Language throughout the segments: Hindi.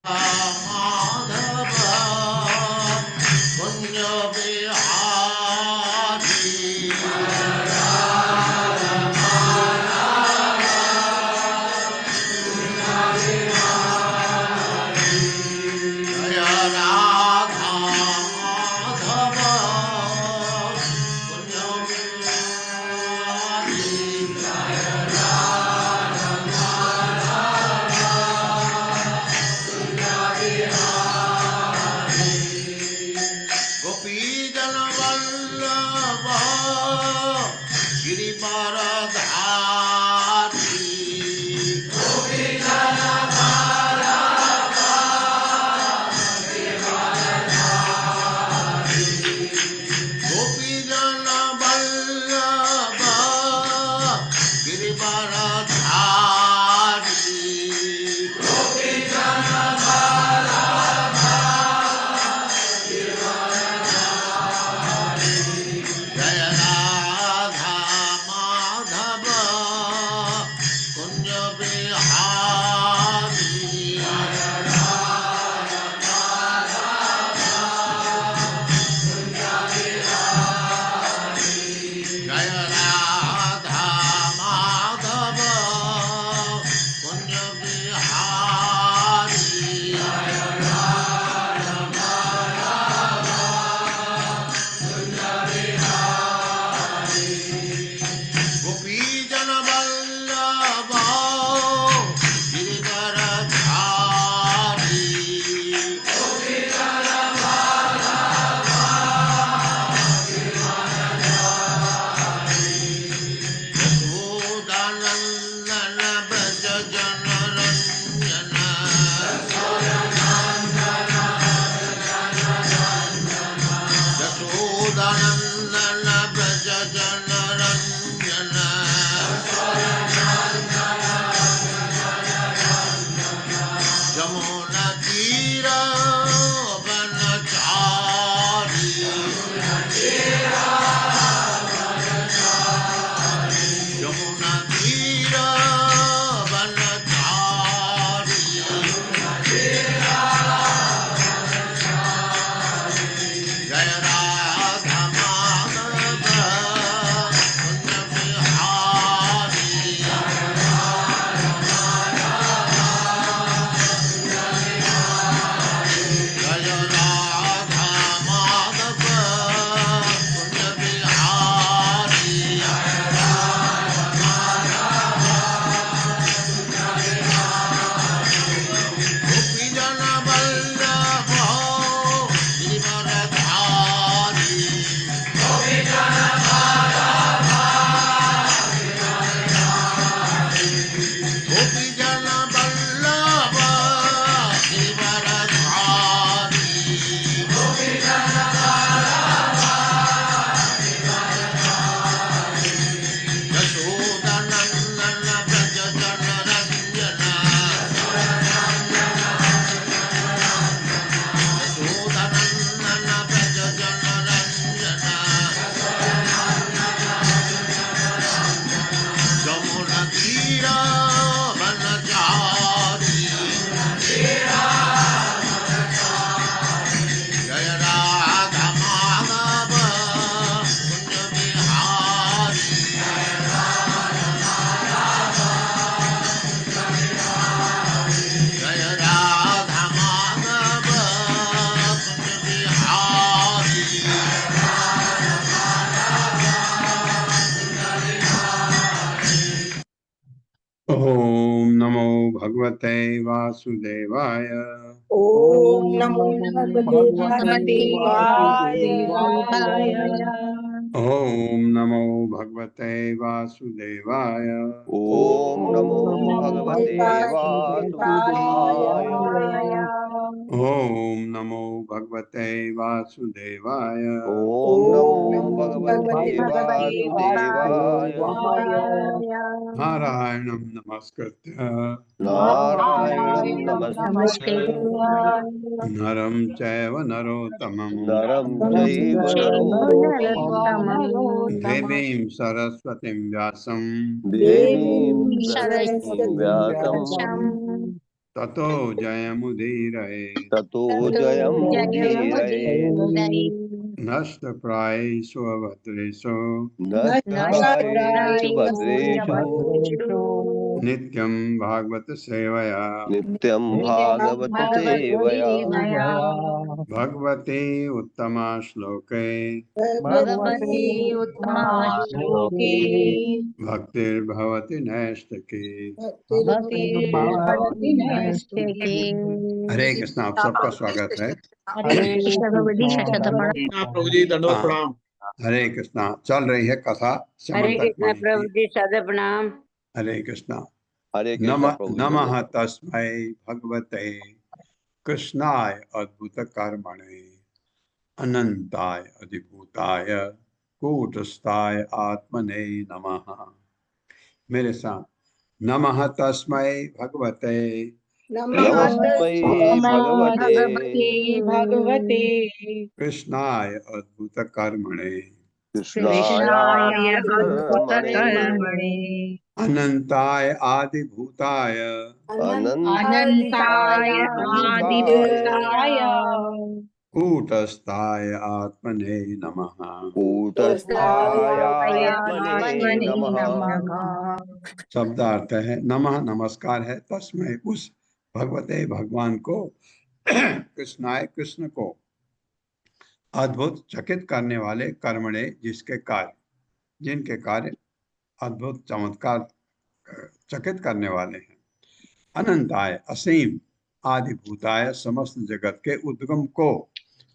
माधव कुंज बिहारी जय राधा माधव कुंज बिहारी गोपी जन वल्लभ गिरिवरधारी गोपी जन वल्लभ गिरिवरधारी जय राधा माधव कुंज बिहारी जय राधा माधव कुंज बिहारी गोपी जन वल्लभ गिरिवरधारी यशोदानंदन ब्रज जन रंजन यशोदानंदन ब्रज जन रंजन जमुना तीर वनचारी यमुना तीर वनचारी जय राधा माधव कुंज बिहारी जय राधा माधव कुंज बिहारी गोपी जन वल्लभ गिरिवरधारी गोपी जन वल्लभ गिरिवरधारी यशोदानंदन ब्रज जन रंजन यशोदानंदन ब्रज जन रंजन जमुना तीर वनचारी जय राधा माधव कुंज बिहारी जय राधा माधव कुंज बिहारी ओम नमो भगवते वासुदेवाय ओम नमो भगवते वासुदेवाय। ओम नमो भगवते वासुदेवाय ओम नमो भगवते वासुदेवाय। ओम नमो भगवते वासुदेवाय ओम नमो भगवते वासुदेवाय। नारायणं नमस्कृत्य नारायणं नमस्कृत्य नरं चैव नरोत्तमं नरं चैव नरोत्तमं देवीं सरस्वतीं व्यासं देवीं सरस्वतीं व्यासं ततो जयमुदीरये ततो जयमुदीरये नष्टप्रायेषु अभद्रेषु नष्टप्रायेषु भद्रेषु नित्यं भागवत सेवया नित्यं भागवत सेवया भगवते उत्तमा श्लोके भगवती उत्तमा श्लोके भक्तिर्भवति नैष्ठिकी। भक्तिर्भवति नैष्ठिकी। हरे कृष्ण। आप सबका स्वागत है। प्रभु जी दंडवत हाँ। प्रणाम। हरे कृष्णा। चल रही है कथा हरे समंतक कृष्ण मणि प्रभु की। जी सदा प्रणाम। हरे कृष्णा। हरे कृष्ण प्रभु जी नमः तस्मै भगवते कृष्णाय अद्भुत कर्मणे अनंताय अधिभूताय कूटस्थाय आत्मने नमः। मेरे साथ नमः तस्मै भगवते नमस्मै भगवते भगवते कृष्णाय अद्भुत कर्मणे कृष्णाय कर्मणे अनंताय आदिभूताय अनंताय आदिभूताय कूटस्थाय आत्मने नमः। कूटस्थाय आत्मने नमः। शब्दार्थ है नमः नमस्कार है तस्मै उस भगवते भगवान को कृष्णाय कृष्ण को अद्भुत चकित करने वाले कर्मणे जिसके कार्य जिनके कार्य अद्भुत चमत्कार चकित करने वाले हैं। अनंताय असीम आदिभूताय समस्त जगत के उद्गम को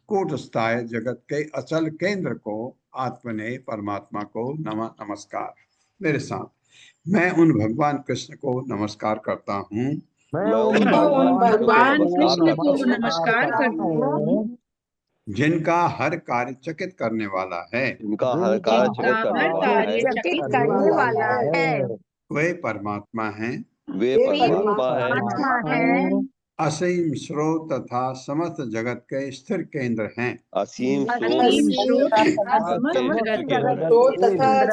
कूटस्थाय जगत के अचल केंद्र को आत्मने परमात्मा को नमस्कार। मेरे साथ मैं उन भगवान कृष्ण को नमस्कार करता हूँ मैं उन भगवान कृष्ण को नमस्कार करता हूँ जिनका हर कार्य चकित करने वाला है। जिनका हर कार्य चकित करने वाला है। वे परमात्मा हैं। वे परमात्मा है। असीम स्रोत तथा समस्त जगत के स्थिर केंद्र हैं। असीम स्रोत तथा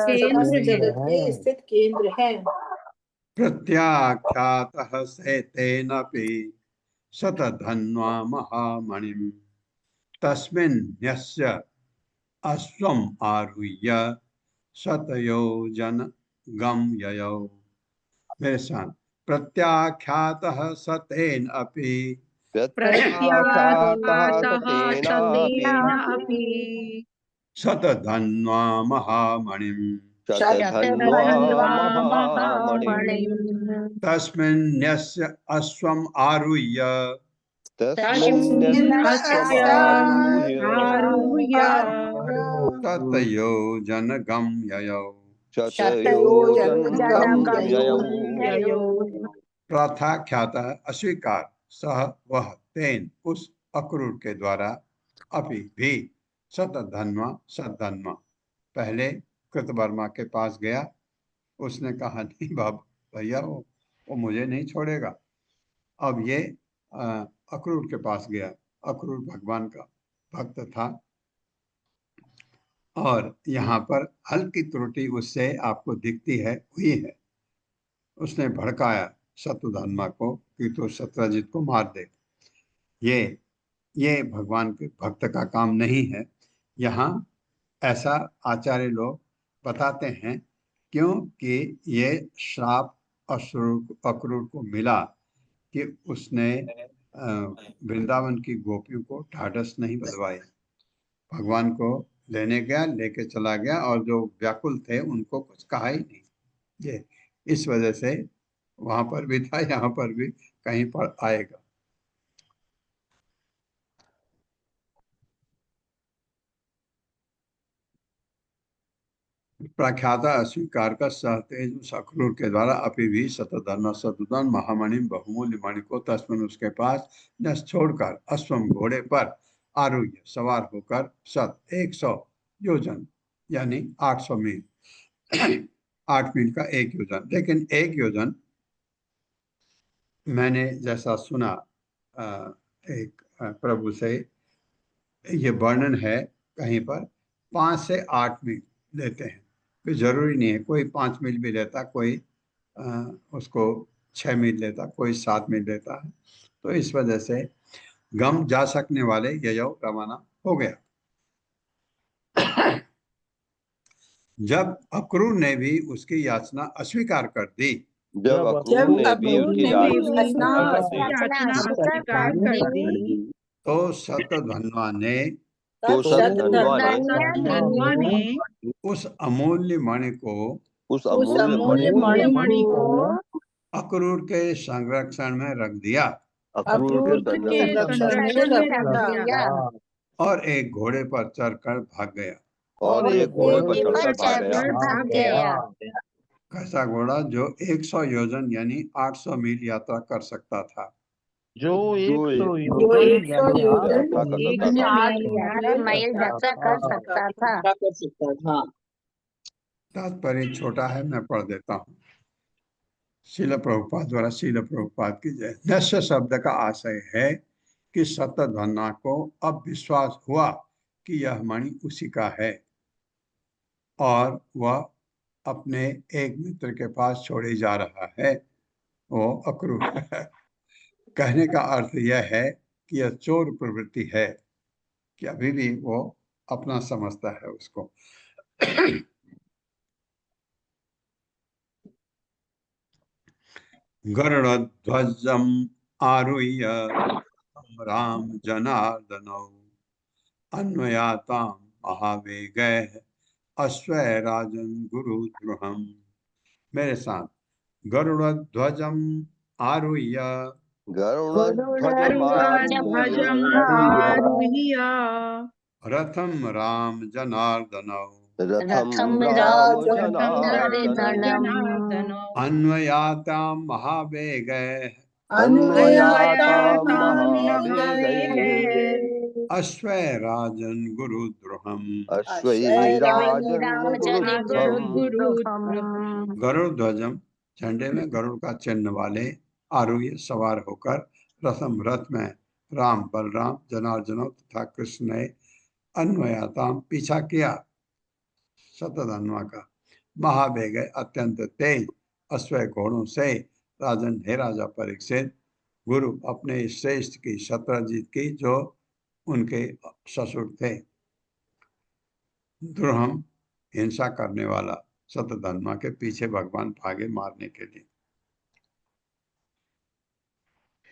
समस्त जगत के स्थित केंद्र है। प्रत्याख्यातः सेतेनपि शतधन्वा महामणिम् तस्मिन् यस्य अश्वम् आरुह्य शतयोजन गम ययौ। मेरे साथ प्रत्याख्यातः सतेन अपि शतधन्वा महामणिम् तस्मिन् यस्य अश्वम् आरुह्य शतयोजन गम ययौ। प्रथा ख्याता अस्वीकार सह वह तेन उस अक्रूर के द्वारा अभी भी शतधन्वा शतधन्वा पहले कृतवर्मा के पास गया। उसने कहा नहीं भैया वो मुझे नहीं छोड़ेगा। अब ये अक्रूर के पास गया। अक्रूर भगवान का भक्त था और यहाँ पर हल्की त्रुटि उससे आपको दिखती है हुई है। उसने भड़काया शत्रुधन्मा को कि तो शत्रुजित को मार दे। ये भगवान के भक्त का काम नहीं है। यहाँ ऐसा आचार्य लोग बताते हैं क्योंकि ये श्राप अक्रूर को मिला कि उसने वृंदावन की गोपियों को ढाढ़स नहीं बंधवाई। भगवान को लेने गया, लेके चला गया और जो व्याकुल थे उनको कुछ कहा ही नहीं। ये इस वजह से वहां पर भी था, यहाँ पर भी कहीं पर आएगा। प्रख्याता अस्वीकार का सहतेज उस अक्रूर के द्वारा अभी भी शतधन्वा शतुधन महामणि बहुमूल्य मणि को तस्मिन उसके पास नस छोड़कर अश्वम घोड़े पर आरूढ़ सवार होकर 100 योजन यानी 800 मील 8 मील का एक योजन। लेकिन एक योजन मैंने जैसा सुना एक प्रभु से ये वर्णन है कहीं पर 5 से 8 मील लेते हैं। कोई जरूरी नहीं है, कोई 5 मील भी लेता, कोई उसको 6 मील लेता, कोई 7 मील लेता है। तो इस वजह से गम जा सकने वाले ययौ रवाना हो गया। जब अक्रूर ने भी उसकी याचना अस्वीकार कर दी, जब अक्रूर ने भी उनकी याचना याचना अस्वीकार कर दी तो शतधन्वा ने तो शतधन्वा ने धनवा ने उस अमूल्य मणि को उस अमूल्य मणि को अक्रूर के संरक्षण में रख दिया अक्रूर के के संरक्षण संरक्षण में रख दिया और एक घोड़े पर चढ़कर भाग गया। और एक घोड़े पर चढ़कर भाग गया। भाग गया। कैसा घोड़ा? जो 100 योजन यानी 800 मील यात्रा कर सकता था। जो 100 100 योजन यात्रा कर एक सकता था। 11 मील यात्रा कर सकता था। तात्पर्य छोटा है, मैं पढ़ देता हूँ। शील प्रभुपाद द्वारा शील प्रभुपाद की जय। नश्य शब्द का आशय है कि शतधन्वा को अब विश्वास हुआ कि यह मणि उसी का है और वह अपने एक मित्र के पास छोड़े जा रहा है, वो अक्रूर है। कहने का अर्थ यह है कि यह चोर प्रवृत्ति है, कि अभी भी वो अपना समझता है उसको। गरुड़ध्वजम् आरुह्य राम जनार्दनौ अन्वयातां महावेगैः अश्वैराजन् गुरुद्रुहम्। मेरे साथ, गरुड़ध्वजम् आरुह्य गरुड़ध्वजम् भजम आरुह्य आरुह्य रथम राम जनार्दनौ रथम राम जनार्दनम् जनार्दनम् अन्वयातां महावेगैः अन्वयातां महावेगैः अश्वैराजन् गुरुद्रुहम्। अश्वैराजन् गुरुध्वम्। गरुड़ ध्वजम, झंडे में गरुड़ का चिन्ह वाले, आरुह्य सवार होकर, रथम रथ में, राम बलराम जनार्दन तथा कृष्ण ने अन्वयाताम पीछा किया शतधन्वा का, महावेग अत्यंत तेज अश्व घोड़ों से, राजन हे राजा परीक्षित, गुरु अपने श्रेष्ठ की शत्रजीत की जो उनके ससुर थे, द्रुहम हिंसा करने वाला शतधन्वा के पीछे भगवान भागे मारने के लिए।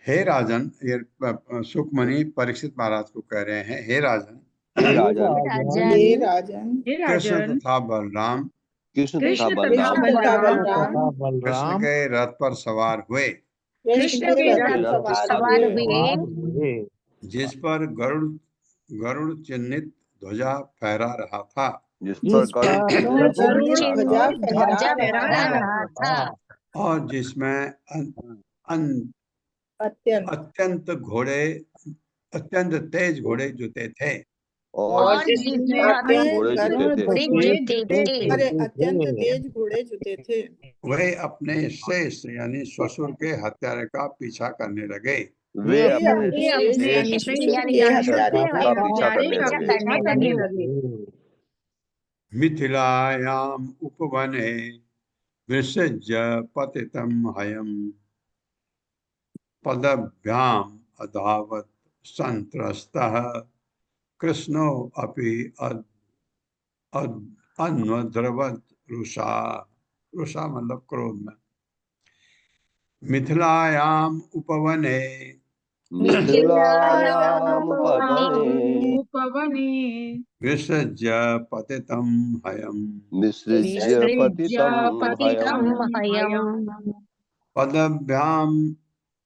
हे राजन, ये सुखमणि परीक्षित महाराज को कह रहे हैं, हे राजन, हे राजन हे कृष्ण राजन तथा बलराम कृष्ण कृष्ण तथा तथा बलराम बलराम कृष्ण के रथ पर सवार हुए, कृष्ण के रथ पर सवार हुए जिस पर गरुड़ चिन्हित ध्वजा फहरा रहा था, जिस पर गरुड़ गरुड़ ध्वजा ध्वजा फहरा फहरा रहा था और जिसमें अत्यंत तेज घोड़े जुते थे। और जिसमें घोड़े जुते थे। अरे अत्यंत तेज घोड़े जुते थे। वे अपने श्रेष्ठ यानी ससुर के हत्यारे का पीछा करने लगे। वे वे अपने अपने श्रेष्ठ यानी श्रेष्ठ ससुर के हत्यारे का पीछा करने का लगे। पीछा करने लगे। मिथिलायाम उपवने विसृज्य पतितं हयम् पदभ्याम अधावत संत्रस्तः कृष्णो अपि अन्वद्रवत रुषा। रुषा मतलब क्रोध में। मिथिलायाम उपवने मिथिलायाम उपवने विसृज्य पतितं हयम् विसृज्य पतितं हयम् पदभ्याम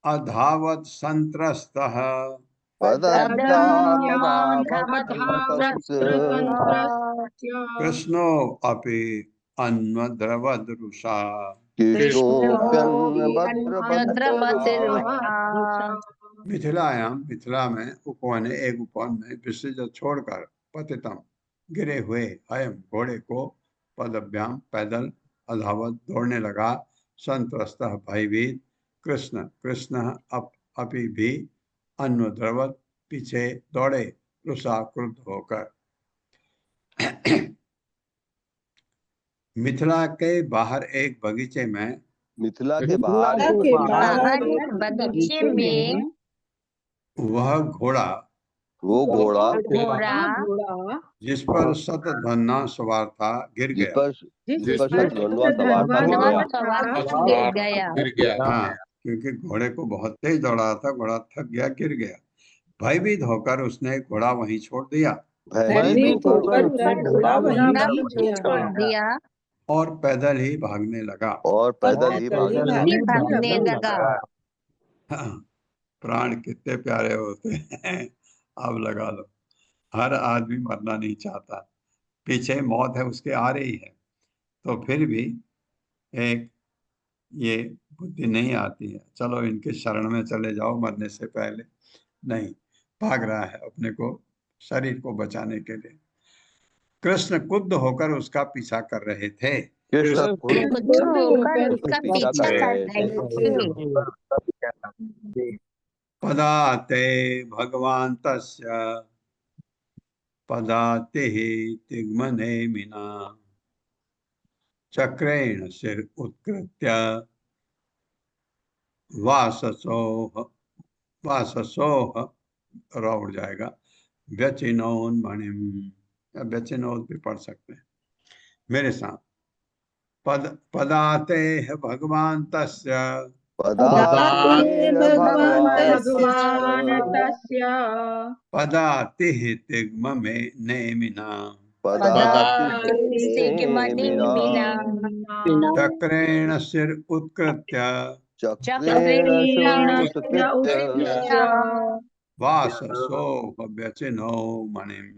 अधावत संत्रस्तः कृष्णो अपि अन्वद्रवद रुषा। मिथिलायाम, मिथिला में, उपवने एक उपवन में, विसृज छोड़कर, पतितम गिरे हुए, अयम घोड़े को, पदभ्याम पैदल, अधावत दौड़ने लगा, संत्रस्त भयभीत, कृष्ण कृष्ण अपि भी, अन्वद्रवत पीछे दौड़े, रुषा क्रुद्ध होकर। मिथिला के बाहर एक बगीचे में मिथिला के बाहर के बाहर एक बगीचे में वह घोड़ा वो घोड़ा घोड़ा जिस पर शतधन्ना सवार था गिर जिस गया। पर शतधन्वा सवार था गिर गया। गिर गया। गिर गया। हाँ, क्योंकि घोड़े को बहुत तेज दौड़ा था, घोड़ा थक गया, गिर गया। भयभीत होकर उसने घोड़ा वहीं छोड़ दिया भयभीत होकर उसने घोड़ा वहीं छोड़ दिया और पैदल ही भागने लगा। और पैदल ही भागने लगा। भागने लगा। हाँ, प्राण कितने प्यारे होते हैं। अब लगा लो, हर आदमी मरना नहीं चाहता, पीछे मौत है उसके आ रही है, तो फिर भी एक ये बुद्धि नहीं आती है, चलो इनके शरण में चले जाओ मरने से पहले। नहीं, भाग रहा है अपने को, शरीर को बचाने के लिए। कृष्ण क्रुद्ध होकर उसका पीछा कर रहे थे। कृष्ण होकर उसका उसका पीछा पीछा कर कर रहे थे। थे। पदाते भगवान तस्य पदाते तिग्मने मिना चक्रेण सिर उत्कृत्य वाससोह वाससोह उड़ जाएगा व्यचिनोन्मणिम, या व्यचिनोद भी पढ़ सकते हैं मेरे साथ। पदाते है भगवान तस्य पदाते भगवान तस्य पदाति तिग्म में नेमिना पदाति चक्रेण सिर उत्कृत्य चक्रेण उत्कृत्य वाससो व्यचिनो मणिम।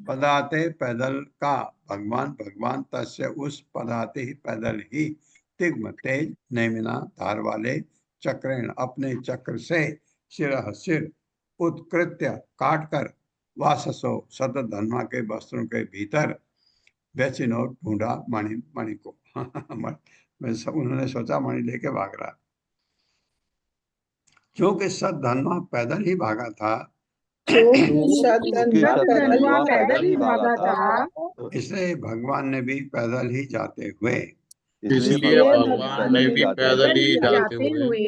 पदाते पैदल का भगवान, भगवान तस्य उस पदाते ही पैदल ही तिग्म तेज नेमिना धार वाले चक्रेण अपने चक्र से सिर उत्कृत्य काट कर वाससो शतधन्वा के वस्त्रों के भीतर बेचिनो ढूंढा मणि को। उन्होंने सोचा मणि लेके भाग रहा, क्योंकि शतधन्वा पैदल ही भागा था पैदल ही भागा था, इसलिए भगवान ने भी पैदल ही जाते हुए इसलिए भगवान ने भी पैदल ही जाते हुए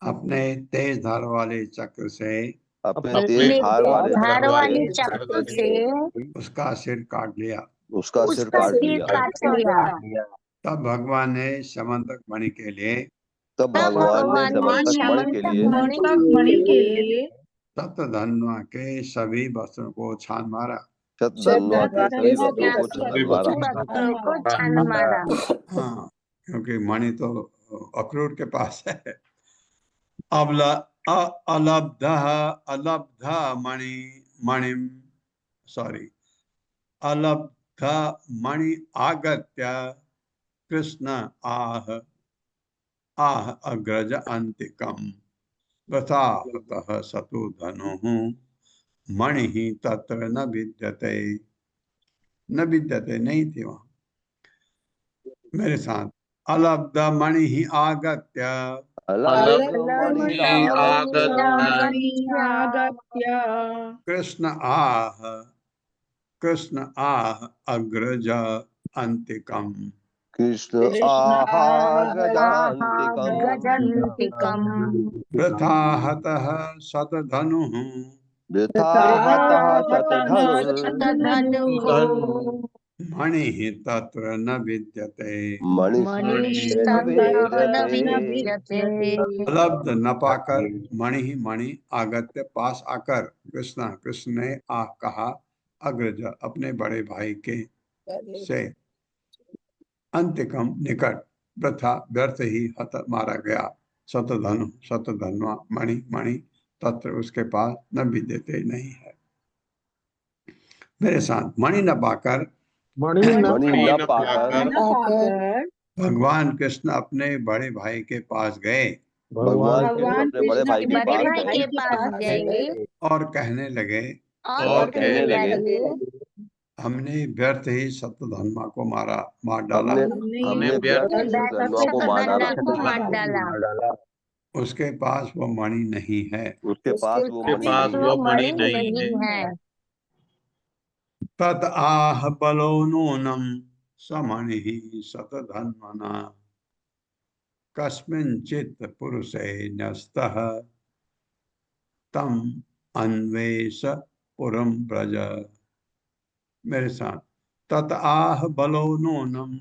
अपने तेज धार वाले चक्र से अपने तेज धार वाले चक्र से उसका सिर काट लिया। उसका सिर काट लिया। तब भगवान ने समंतक मणि के लिए तब भगवान ने समंतक मणि के लिए शतधन्वा के सभी वस्त्रों को छान मारा। शतधन्वा के सभी वस्त्रों को छान मारा। हाँ, क्योंकि मणि तो अक्रूर के पास है। अलब्ध मणिम सॉरी अलब्ध मणि आगत्य कृष्ण आह अग्रज अंतिकम तथा सतु धनुः मणि तत्र न विद्यते नहीं थी वहां। मेरे साथ अलब्ध मणि ही आगत्य कृष्ण आह अग्रज अंतिकम कृष्ण गजान्तिकम् वृथा हतः शतधनुः मणि तत्र न विद्यते अलब्ध न पाकर मणि आगत्य पास आकर कृष्ण ने कहा अग्रज अपने बड़े भाई के से अंतिकम निकट वृथा व्यर्थ ही हत मारा गया शतधन्वा मणि तत्र उसके पास न विद्यते नहीं है। मेरे साथ मणि न पाकर भगवान कृष्ण अपने बड़े भाई के पास गए। भगवान अपने बड़े भाई के पास गए और कहने लगे हमने व्यर्थ ही शतधन्वा को मार डाला। हमने व्यर्थ ही शतधन्वा को मार डाला। उसके पास वो मणि नहीं है। उसके पास वो मणि नहीं है। तद आह बलो नूनम समणिः शतधन्वना कस्मिंचित् पुरुषे न्यस्तः तम अन्वेष पुरम ब्रज। मेरे साथ, तत आह बलो नूनम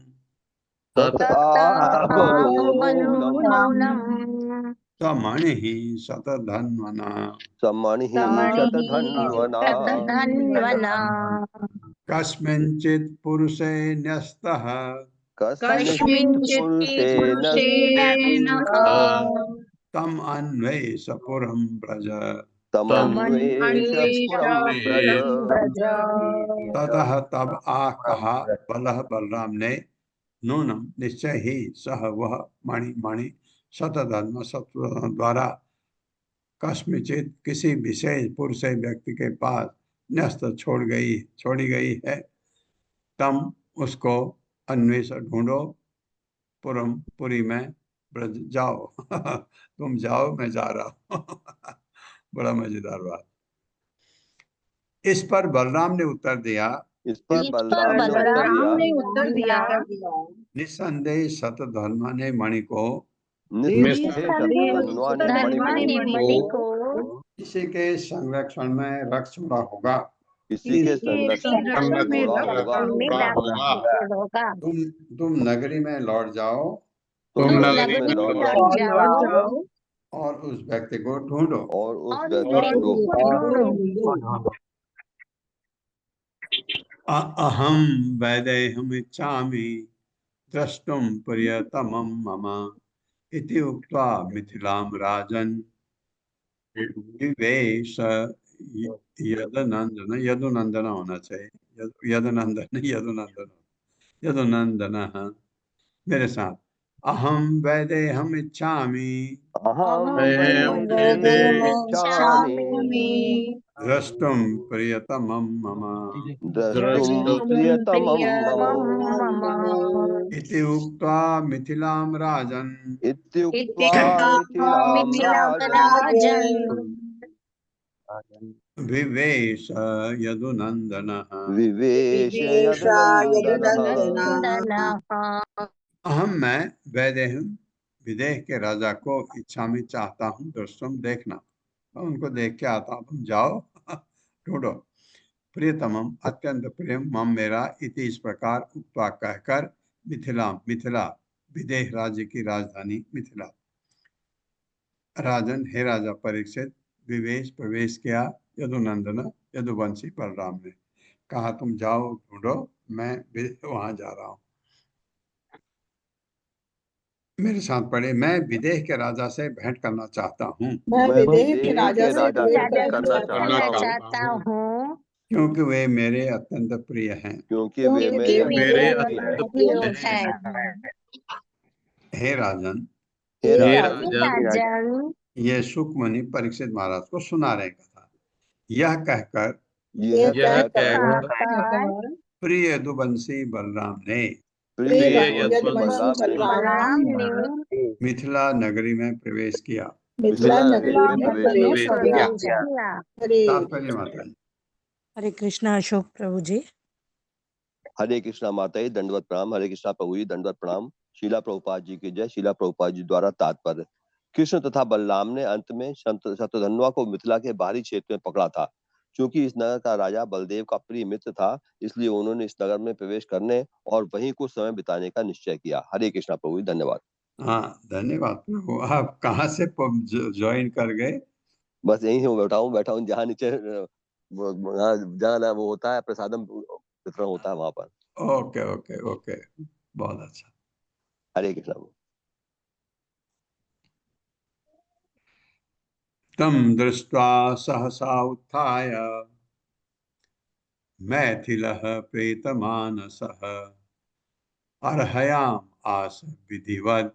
समणिः शतधन्वना समणिः शतधन्वना कस्मिंचित् पुरुषे न्यस्तः कस्मिंश्चित् पुरुषे तम अन्वेष पुरम ब्रज। तमन्वेष पुरं ब्रज। ततः तब आह कहा बलह बलराम ने नूनम निश्चय ही सह वह मणि मणि शतधन्व शत्रुधन द्वारा कस्मिचित किसी विशेष पुरुष व्यक्ति के पास न्यस्त छोड़ी गई है। तम उसको अन्वेष ढूंढो पुरम पुरी में ब्रज जाओ। तुम जाओ, मैं जा रहा हूँ। बड़ा मजेदार बात। इस पर बलराम ने उत्तर दिया, इस पर बलराम ने उत्तर दिया, निस्संदेह शतधन्वा ने मणि को निस्संदेह शतधन्वा ने मणि को इसी के संरक्षण में रख छोड़ा होगा। इसी के संरक्षण में होगा। तुम नगरी में लौट जाओ, तुम नगरी में लौट जाओ और उस व्यक्ति को ढूंढो। और उस व्यक्ति को ढूंढो। अहम वैदेहम इच्छामि द्रष्टुम प्रियतमं मम इति उक्त्वा मिथिलां राजन् विवेश यदुनंदन होना चाहिए, यदुनंदन। मेरे साथ, अहम वैदेहम इच्छामि द्रष्टुम प्रियतमं मम इति उक्त्वा मिथिलां राजन् विवेश यदुनंदनः। अहम मैं वैदेहम विदेह के राजा को इच्छा में चाहता हूँ, दृष्टुम देखना, उनको देख के आता हूँ। तुम जाओ, ढूंढो। प्रियतमम अत्यंत प्रियम मम मेरा इति इस प्रकार उक्त्वा कहकर मिथिला विदेह राज्य की राजधानी मिथिला राजन हे राजा परीक्षित प्रवेश किया यदुनंदन यदुवंशी बलराम ने कहा, तुम जाओ ढूंढो, मैं वहां जा रहा हूँ। मेरे साथ पढ़े, मैं विदेह के राजा से भेंट करना चाहता हूँ। मैं विदेह के राजा से भेंट करना चाहता हूँ क्योंकि वे मेरे अत्यंत प्रिय हैं। क्योंकि वे मेरे अत्यंत प्रिय हैं। हे राजन, ये सुखमणि परीक्षित महाराज को सुना रहे कथा। यह कहकर प्रिय यदुवंशी बलराम ने मिथिला नगरी में प्रवेश किया। तात्पर्य माता जी। हरे कृष्णा अशोक प्रभु जी। हरे कृष्णा माता जी, दंडवत प्रणाम। हरे कृष्णा प्रभु जी, दंडवत प्रणाम। शीला प्रभुपाद जी की जय। शीला प्रभुपाद जी द्वारा तात्पर्य, कृष्ण तथा बलराम ने अंत में शतधन्वा को मिथिला के बाहरी क्षेत्र में पकड़ा था। क्योंकि इस नगर का राजा बलदेव का प्रिय मित्र था, इसलिए उन्होंने इस नगर में प्रवेश करने और वहीं कुछ समय बिताने का निश्चय किया। हरे कृष्णा प्रभु जी, धन्यवाद। हाँ, धन्यवाद प्रभु। आप कहाँ से ज्वाइन कर गए? बस यहीं से बैठा हूँ जहाँ नीचे जहाँ वो होता है प्रसादम वितरण होता है वहां पर। ओके ओके ओके, बहुत अच्छा। हरे कृष्णा। तम दृष्ट्वा सहसा उत्थाय मैथिलः प्रेतमानसः अर्हयाम आस विधिवत्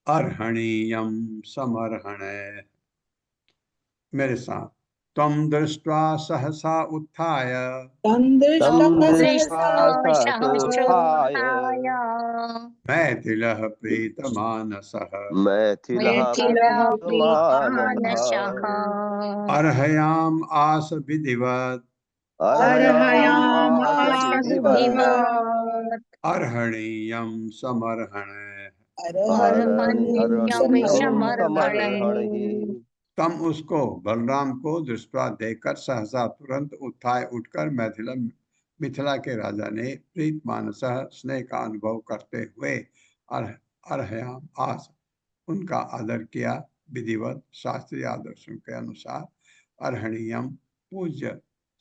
अर्हणीयम समर्हणे। मेरे साथ, तम दृष्ट्वा सहसा उत्थाय मैथिलः प्रीतमानसः अर्हयाम आस विधिवत् अर्हयामासद्भिवत् अर्हणीयम समर्हण तम उसको बलराम को दृष्टवा देकर सहसा तुरंत उत्थाय उठकर मिथिला के राजा ने प्रीत मानस स्नेह का अनुभव करते हुए अर्हयाम आस उनका आदर किया। विधिवत शास्त्रीय आदर्शों के अनुसार अर्हणीयम पूज्य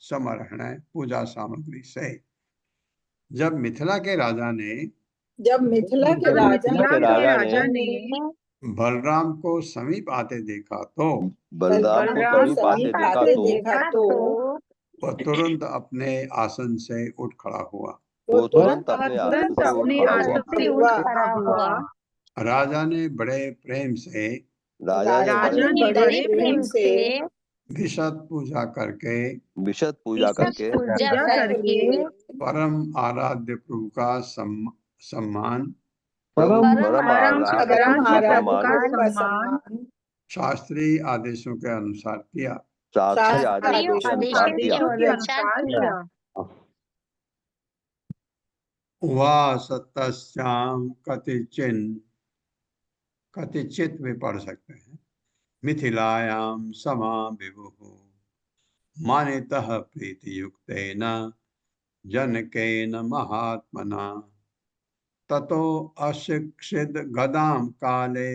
समर्हण पूजा सामग्री से। जब मिथिला के राजा ने बलराम को समीप आते देखा तो वह तुरंत अपने आसन से उठ खड़ा हुआ। राजा ने बड़े प्रेम से विशद पूजा करके परम आराध्य प्रभु का सम्मान शास्त्रीय आदेशों के अनुसार किया। वासतस्याम कतिचित में पढ़ सकते हैं। मिथिलायाम समा विभुः मानितः प्रीतियुक्तेन जनकेन महात्मना ततो अशिक्षित गदाम काले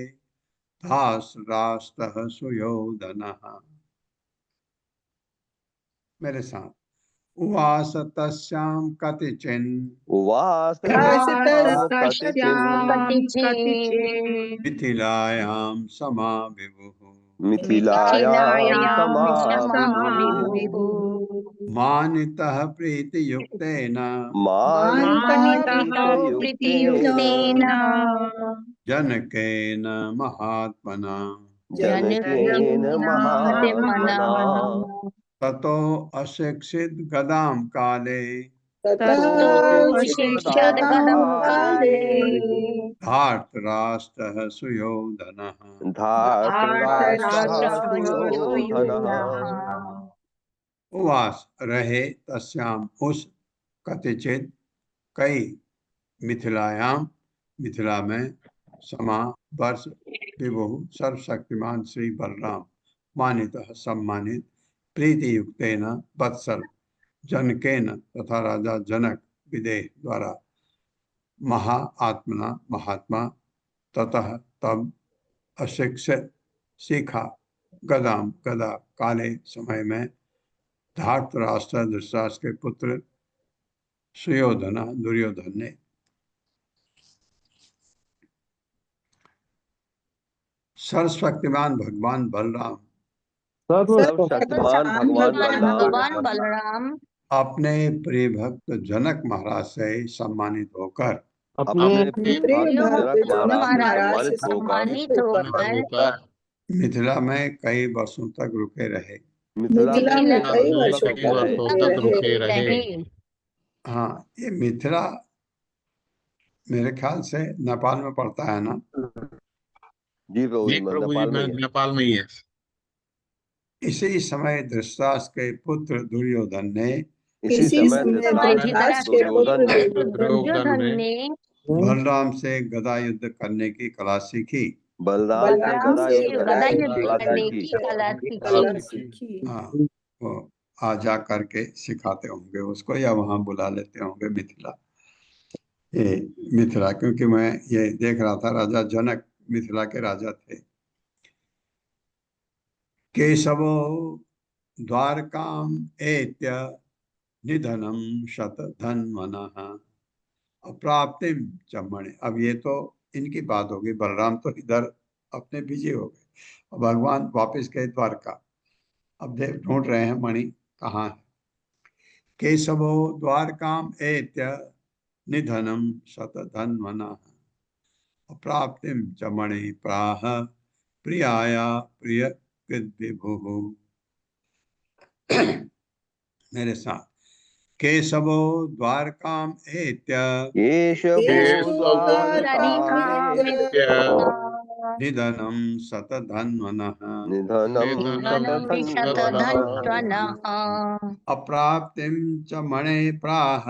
दास रास्तः सुयोधनः। मेरे साथ उवास तस्याम कतिचिन मिथिलायाम समा विभुः मानितः प्रीतियुक्तेन जनकेन महात्मना ततो अशिक्षित गदाम काले धार्तराष्ट्रः सुयोधनः। उवास रहे तस्याम उस कतिचित कई मिथिलायाम मिथिला में समा वर्ष विभु सर्वशक्तिमान श्री बलराम मानितः सम्मानित प्रीति युक्तेन वत्सल जनकेन तथा राजा जनक विदेह द्वारा महात्मना महात्मा ततः तब अशिक्षित सीखा गदाम गदा काले समय में धार्तराष्ट्र धृतराष्ट्र के पुत्र सुयोधन दुर्योधन ने। सर्वशक्तिमान भगवान बलराम अपने प्रिय भक्त जनक महाराज से सम्मानित होकर मिथिला में कई वर्षों तक रुके रहे। हाँ, ये मिथिला मेरे ख्याल से नेपाल में पड़ता है ना? जी प्रभु जी, नेपाल में ही है। इसी समय धृतराष्ट्र के पुत्र दुर्योधन ने बलराम से गदा युद्ध करने की कला सीखी। हाँ, वो आ जा करके सिखाते होंगे उसको या वहां बुला लेते होंगे मिथिला। ये मिथिला, क्योंकि मैं ये देख रहा था राजा जनक मिथिला के राजा थे। केशवो द्वारकाम एत्य निधनम शतधन्वनः अप्राप्तिम चमणे। अब ये तो इनकी बात होगी, बलराम तो इधर अपने बिजी हो गए और भगवान वापस गए द्वारका। अब देख ढूंढ रहे हैं मणि कहाँ है। केशवो द्वारकाम एत्य निधनम शतधन्वनः अप्राप्तिम चमणे प्राह प्रियाया प्रिय विभुः। मेरे साथ केशवो द्वारकाम एत्य निधनं शतधन्वनः निधनं शतधन्वनः अप्राप्तिं च मणे प्राह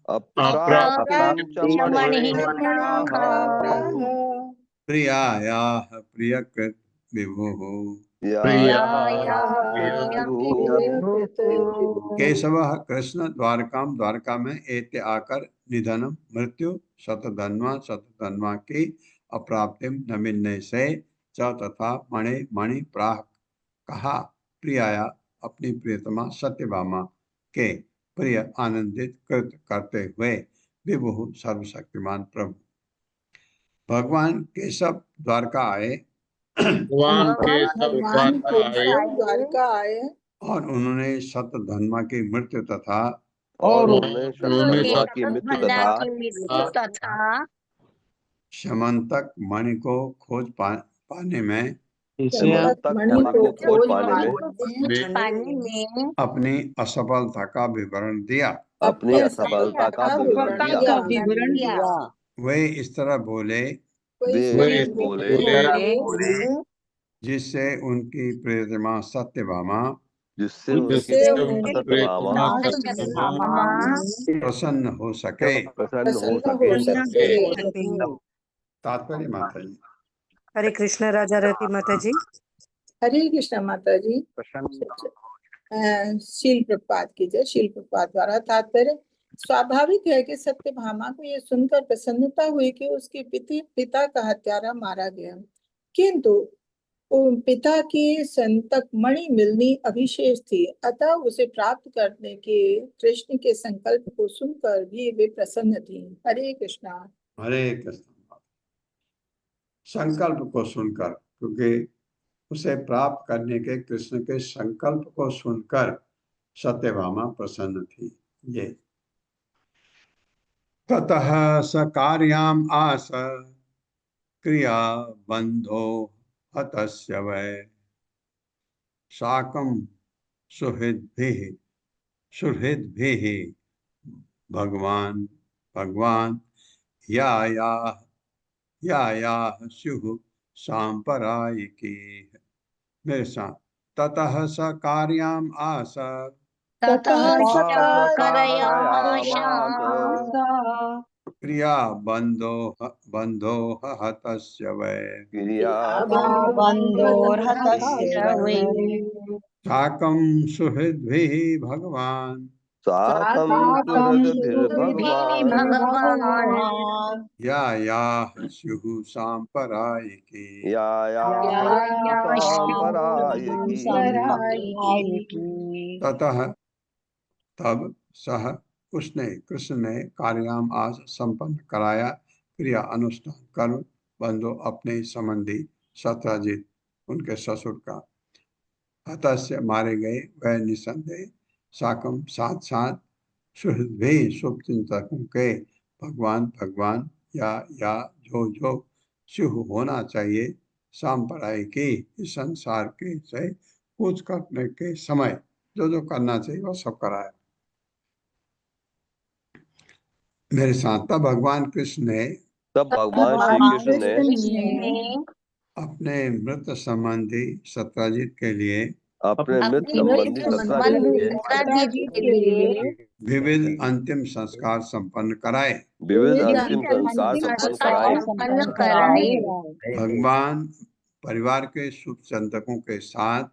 अप्राप्तिं च मणिः प्रियायाः प्रियकृत विभुः केशवः कृष्ण द्वारका में एते आकर निधनम मृत्यु शतधन्वा की अप्राप्तिम न मिलने से च तथा मणि प्राह कहा प्रियाया अपनी प्रियतमा सत्यभामा के प्रिय आनंदित कृत करते हुए विभु सर्वशक्तिमान प्रभु भगवान केशव द्वारका आए भगवान केशव द्वारका आए और उन्होंने शतधन्वा की मृत्यु तथा समंतक मणि को खोज पाने में अपनी असफलता का विवरण दिया वे इस तरह बोले जिससे उनकी प्रियतमा सत्यभामा प्रसन्न हो सके। तात्पर्य माता जी। हरे कृष्ण राजा रति माता जी। हरे कृष्ण माता जी। शील प्रपात की जय। शील प्रपात द्वारा तात्पर्य स्वाभाविक है कि सत्यभामा को यह सुनकर प्रसन्नता हुई कि उसके पिता का हत्यारा मारा गया, किंतु पिता की संतक मणि मिलनी अभिशेष थी, अतः उसे प्राप्त करने के कृष्ण के संकल्प को सुनकर भी वे प्रसन्न थी। हरे कृष्णा। हरे कृष्ण। संकल्प को सुनकर, क्योंकि उसे प्राप्त करने के कृष्ण के संकल्प को सुनकर सत्यभामा प्रसन्न थी। ये ततः स कार्याम आस क्रिया बंधो हतस्य वै साकं सुहृद्भिः भगवान या स्युः सांपरायिकी। मेरे साथ ततः स कार्याम आस क्रिया बंधो हतस्य वै साकं सुहृद्भिः भगवान् या स्युः सांपरायिकी। ततः तब सह उसने कृष्ण ने कार्याम आज संपन्न कराया क्रिया अनुष्ठान कर्म बंधु अपने संबंधी सत्राजित उनके ससुर का हतस्य मारे गए वह निसंदेह साकम साथ साथ सुहृद्भि शुभ चिंतकों के भगवान या जो शिव होना चाहिए सांपराय की इस संसार के से कुछ करने के समय जो करना चाहिए वो सब कराया। मेरे साथ तब भगवान कृष्ण ने अपने मृत संबंधी सत्राजित के लिए विविध अंतिम संस्कार संपन्न कराए। भगवान परिवार के शुभ चिंतकों के साथ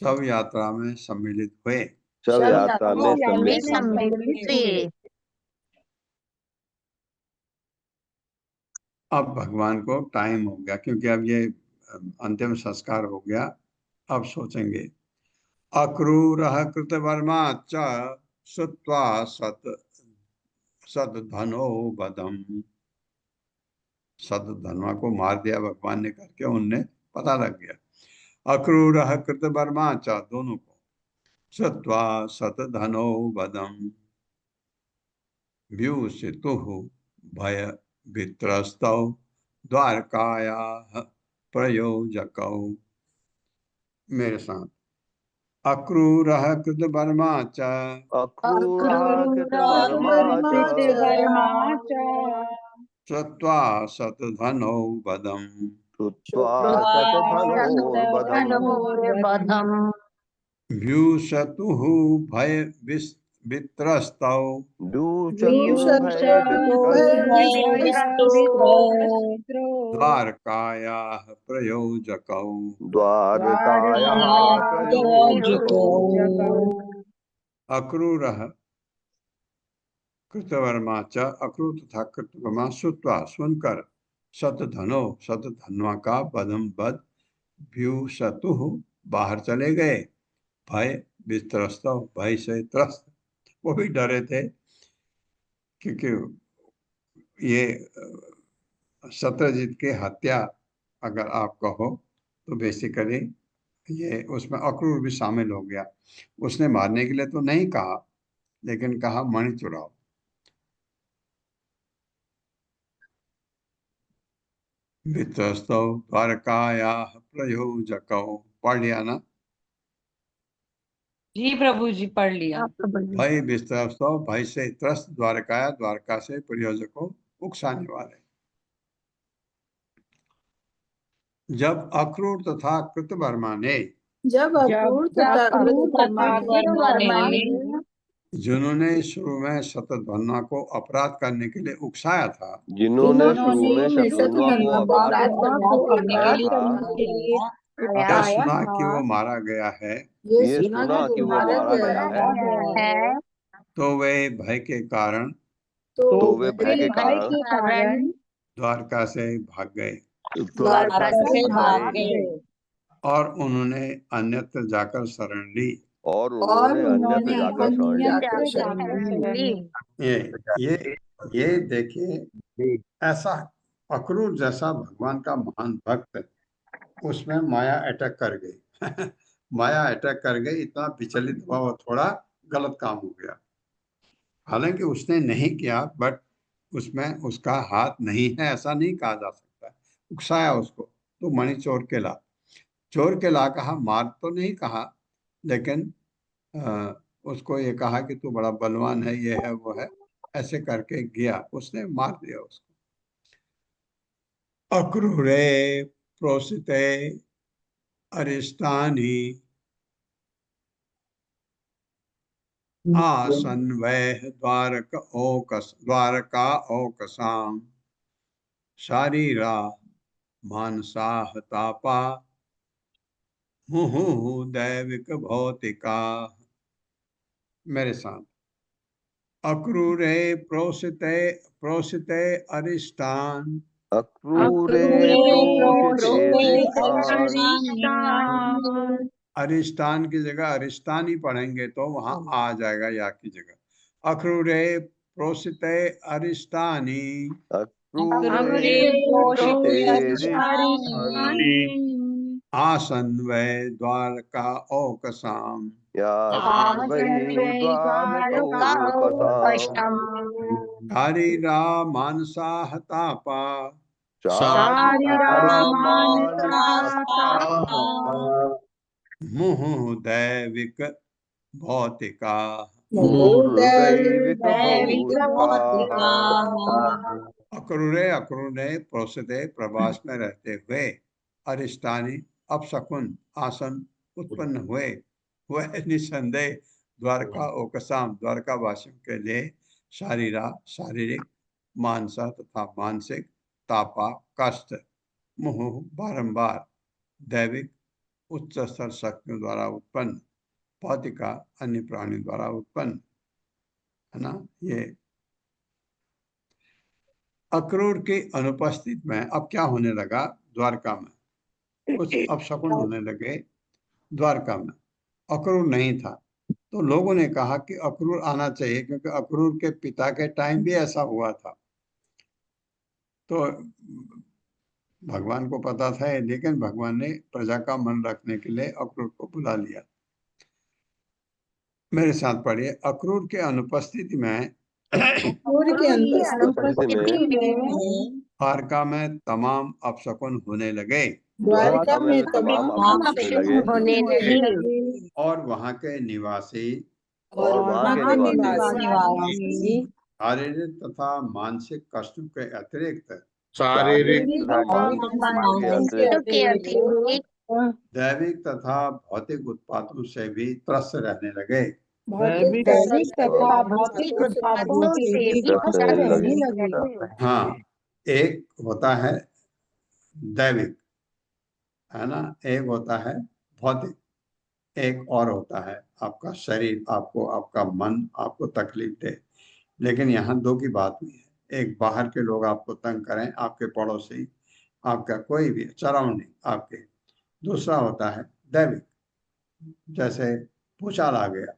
सब यात्रा में सम्मिलित हुए। अब भगवान को टाइम हो गया, क्योंकि अब ये अंतिम संस्कार हो गया। अब सोचेंगे अक्रूरः कृतवर्मा च श्रुत्वा सतधनो वधम। सतधनवा को मार दिया भगवान ने करके, उनने पता लग गया। अक्रूरः कृतवर्मा च दोनों को, श्रुत्वा सतधनो वधम व्यूसितुः भय वित्रस्तौ द्वारकायाः प्रयोजकौ। मेरे साथ अक्रूरः कृतवर्मा च श्रुत्वा शतधनो वदम् श्रुत्वा शतधनोर्वधम् व्यूशतुः भय वित्रस्तौ द्वारकायाः प्रयोजकौ अक्रूरः कृतवर्मा च अक्रूर तथा कृतवर्मा श्रुत्वा सुनकर शतधनवा का वधम वध व्यूशतुः बाहर चले गए भय वित्रस्त भय से त्रस्त वो भी डरे थे क्योंकि ये सत्यजीत की हत्या अगर आप कहो तो बेसिकली ये उसमें अक्रूर भी शामिल हो गया। उसने मारने के लिए तो नहीं कहा लेकिन कहा मणि चुराओ। वित्रस्तौ द्वारकायाः प्रयोजकौ पढ़ लिया ना? जी प्रभु जी पढ़ लिया। भय वित्रस्तौ भय से त्रस्त द्वारकाया द्वारका से प्रयोजकों उकसाने वाले। जब अक्रूर तथा कृतवर्मा ने जिन्होंने शुरू में शतधन्वा को अपराध करने के लिए उकसाया था यह सुना कि वो मारा गया है तो वे भय के कारण द्वारका से भाग गए और उन्होंने अन्यत्र जाकर शरण ली। ये देखिए ऐसा अक्रूर जैसा भगवान का महान भक्त उसमें माया अटैक कर गई माया अटैक कर गई, इतना विचलित हुआ, वो थोड़ा गलत काम हो गया। हालांकि उसने नहीं किया बट उसमें उसका हाथ नहीं है ऐसा नहीं कहा जा सकता। उकसाया उसको तो मणि चोर के ला कहा, मार तो नहीं कहा लेकिन उसको ये कहा कि तू बड़ा बलवान है, ये है वो है, ऐसे करके गया, उसने मार दिया उसको। अक्रूरे प्रोसिते अरिष्टानि आसन वह द्वारका ओकसाम शारीरा मानसा तापा मुहुः दैविक भौतिका। मेरे साथ अक्रूरे प्रोसिते अरिष्टान अरिष्टान की जगह अरिष्टान ही पढ़ेंगे तो वहां आ जाएगा या की जगह। अक्रूरे प्रोसिते अरिष्टानी आसन वै द्वारका ओकसाम शारीरा मानसा तापा मुहुः दैविक भौतिका। अक्रूरे प्रोसिते प्रवास में रहते हुए अरिष्टानी अपशकुन आसन उत्पन्न हुए वह निसंदेह द्वारका ओकसाम द्वारका वासियों के लिए शारीरिक मानसा तथा मानसिक तापा कष्ट मुहुः बारंबार दैविक उच्च स्तर शक्तियों द्वारा उत्पन्न भौतिका अन्य प्राणी द्वारा उत्पन्न है ना। ये अक्रूर की अनुपस्थिति में अब क्या होने लगा, द्वारका में कुछ अपशकुन होने लगे। द्वारका में अक्रूर नहीं था तो लोगों ने कहा कि अक्रूर आना चाहिए क्योंकि अक्रूर के पिता के टाइम भी ऐसा हुआ था। तो भगवान को पता था लेकिन भगवान ने प्रजा का मन रखने के लिए अक्रूर को बुला लिया। मेरे साथ पढ़िए, अक्रूर के अनुपस्थिति में द्वारका में तमाम अपशकुन होने लगे और वहां के निवासी शारीरिक तथा मानसिक कष्टों के अतिरिक्त शारीरिक दैविक तथा भौतिक उत्पादों से भी त्रस्त रहने लगे। भौतिक तथा भौतिक उत्पादों से भी त्रस्त रहने लगे। हाँ, एक होता है दैविक, है ना, एक होता है भौतिक, एक और होता है आपका शरीर, आपको आपका मन आपको तकलीफ दे। लेकिन यहाँ दो की बात हुई है, एक बाहर के लोग आपको तंग करें, आपके पड़ोसी, आपका कोई भी सराउंडिंग आपके। दूसरा होता है दैविक, जैसे भूचाल आ गया,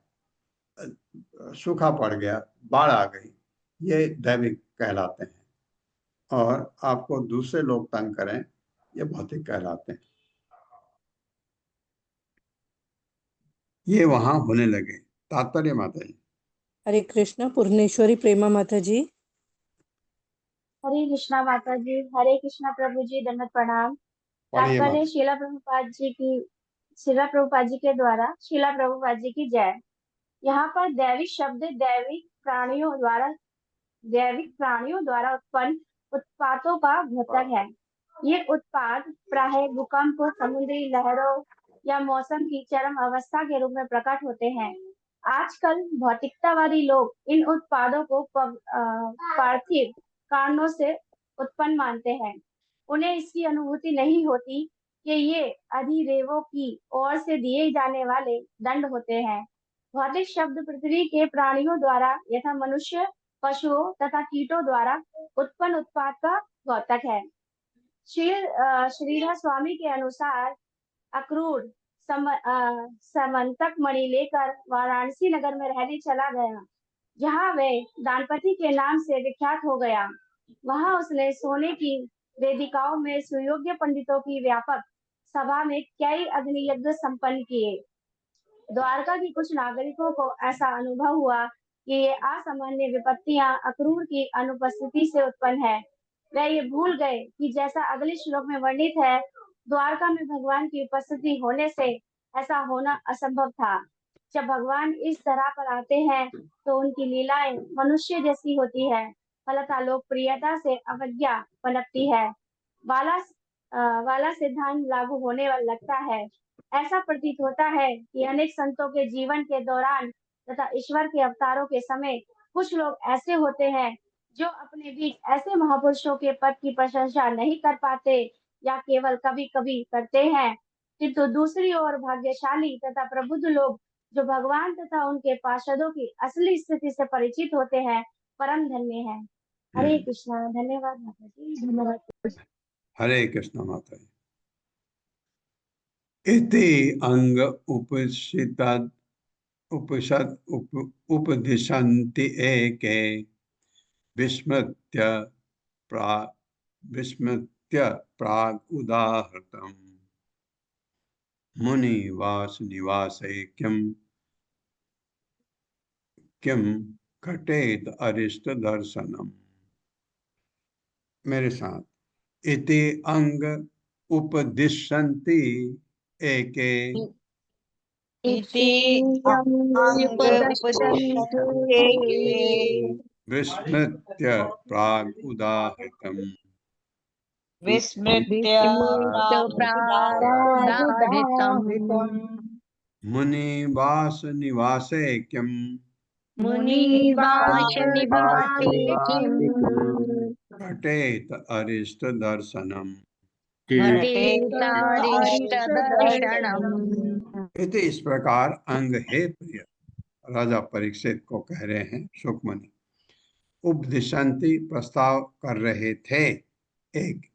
सूखा पड़ गया, बाढ़ आ गई, ये दैविक कहलाते हैं। और आपको दूसरे लोग तंग करें, ये भौतिक कहलाते हैं। ये वहां होने लगे। तात्पर्य माता जी। हरे कृष्ण पूर्णेश्वरी प्रेमा माता जी। हरे कृष्णा माता जी, हरे कृष्णा प्रभु जी, दंडवत प्रणाम। पढ़िए तात्पर्य माता। शीला प्रभुपाद जी के द्वारा शीला प्रभुपाद जी की जय। यहाँ पर दैविक शब्द दैविक प्राणियों द्वारा उत्पन्न उत्पादों का द्योतक है। ये उत्पाद प्रायः भूकंप, समुद्री लहरों या मौसम की चरम अवस्था के रूप में प्रकट होते हैं। आजकल भौतिकतावादी लोग इन उत्पादों को पार्थिव कारणों से उत्पन्न मानते हैं। उन्हें इसकी अनुभूति नहीं होती कि ये अधिदेवों की ओर से दिए जाने वाले दंड होते हैं। भौतिक शब्द पृथ्वी के प्राणियों द्वारा यथा मनुष्य, पशुओं तथा कीटों द्वारा उत्पन्न उत्पाद का द्योतक है। श्रीधर स्वामी के अनुसार अक्रूर समंतक मणि लेकर वाराणसी नगर में रहने चला गया, जहाँ वह दानपति के नाम से विख्यात हो गया। वहां उसने सोने की वेदिकाओं में सुयोग्य पंडितों की व्यापक सभा में कई अग्नि यज्ञ संपन्न किए। द्वारका की कुछ नागरिकों को ऐसा अनुभव हुआ कि ये असामान्य विपत्तियां अक्रूर की अनुपस्थिति से उत्पन्न है। वे ये भूल गए कि जैसा अगले श्लोक में वर्णित है, द्वारका में भगवान की उपस्थिति होने से ऐसा होना असंभव था। जब भगवान इस तरह पर आते हैं तो उनकी लीलाएं मनुष्य जैसी होती है, फलतः लोकप्रियता से अवज्ञा पनपती है। वाला सिद्धांत लागू होने वाला लगता है। ऐसा प्रतीत होता है कि अनेक संतों के जीवन के दौरान तथा ईश्वर के अवतारों के समय कुछ लोग ऐसे होते हैं जो अपने बीच ऐसे महापुरुषों के पद की प्रशंसा नहीं कर पाते या केवल कभी कभी करते हैं, किंतु दूसरी ओर भाग्यशाली तथा प्रबुद्ध लोग जो भगवान तथा उनके पार्षदों की असली स्थिति से परिचित होते हैं, परम धन्य है। हरे कृष्णा। धन्यवाद माता जी। धन्यवाद। हरे कृष्ण माता जी। इति अंग उपदिशन्ति एके विस्मृत्य प्राग उदाहृतम् मुनिवास निवासे किम घटेत अरिष्ट दर्शनम। मेरे साथ। इति अंग उपदिशन्ति एके विस्मृत्य प्राग उदाहृतम् मुनिवास निवासे किम घटेत अरिष्ट दर्शनम। इस प्रकार अंग हे प्रिय राजा परीक्षित को कह रहे हैं सुखमणि, उपदिशंति प्रस्ताव कर रहे थे, एक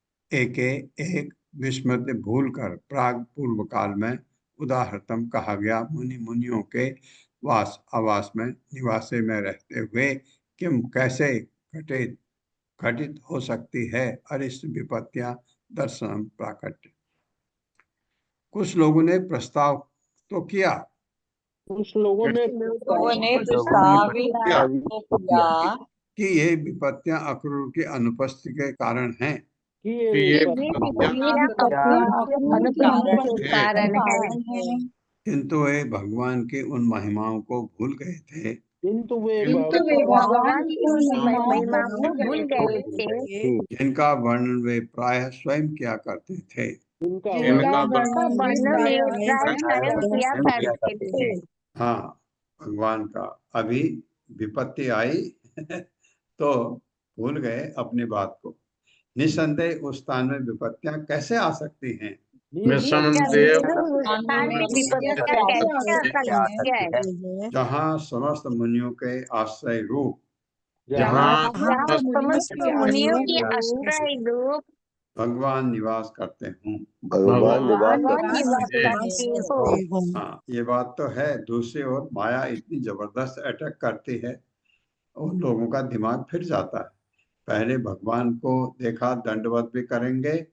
विस्मृत भूल कर प्राग पूर्व काल में उदाहृतम कहा गया मुनियों के आवास में निवासे में रहते हुए किम कैसे घटित हो सकती है अरिष्ट विपत्तियां दर्शनम प्राकट्य। कुछ लोगों ने प्रस्ताव तो किया, कुछ लोगों ने किया कि ये विपत्तियां अक्रूर की अनुपस्थिति के कारण हैं, किंतु वे भगवान की उन महिमाओं को भूल गए थे किंतु वे भगवान की महिमा को भूल गए थे, जिनका वर्णन वे प्रायः स्वयं किया करते थे। जिनका वर्णन वे प्राय स्वयं किया करते थे। हाँ, भगवान का अभी विपत्ति आई तो भूल गए अपनी बात को। निसंदेह उस स्थान में विपत्तियां कैसे आ सकती हैं? निसंदेह जहाँ समस्त मुनियों के आश्रय रूप जहाँ समस्त मुनियों के आश्रय रूप भगवान निवास करते हूँ। भगवान निवास करते हो। हाँ, ये बात तो है। दूसरी ओर माया इतनी जबरदस्त अटैक करती है, उन लोगों का दिमाग फिर जाता है। पहले भगवान को देखा, दंडवत भी करेंगे,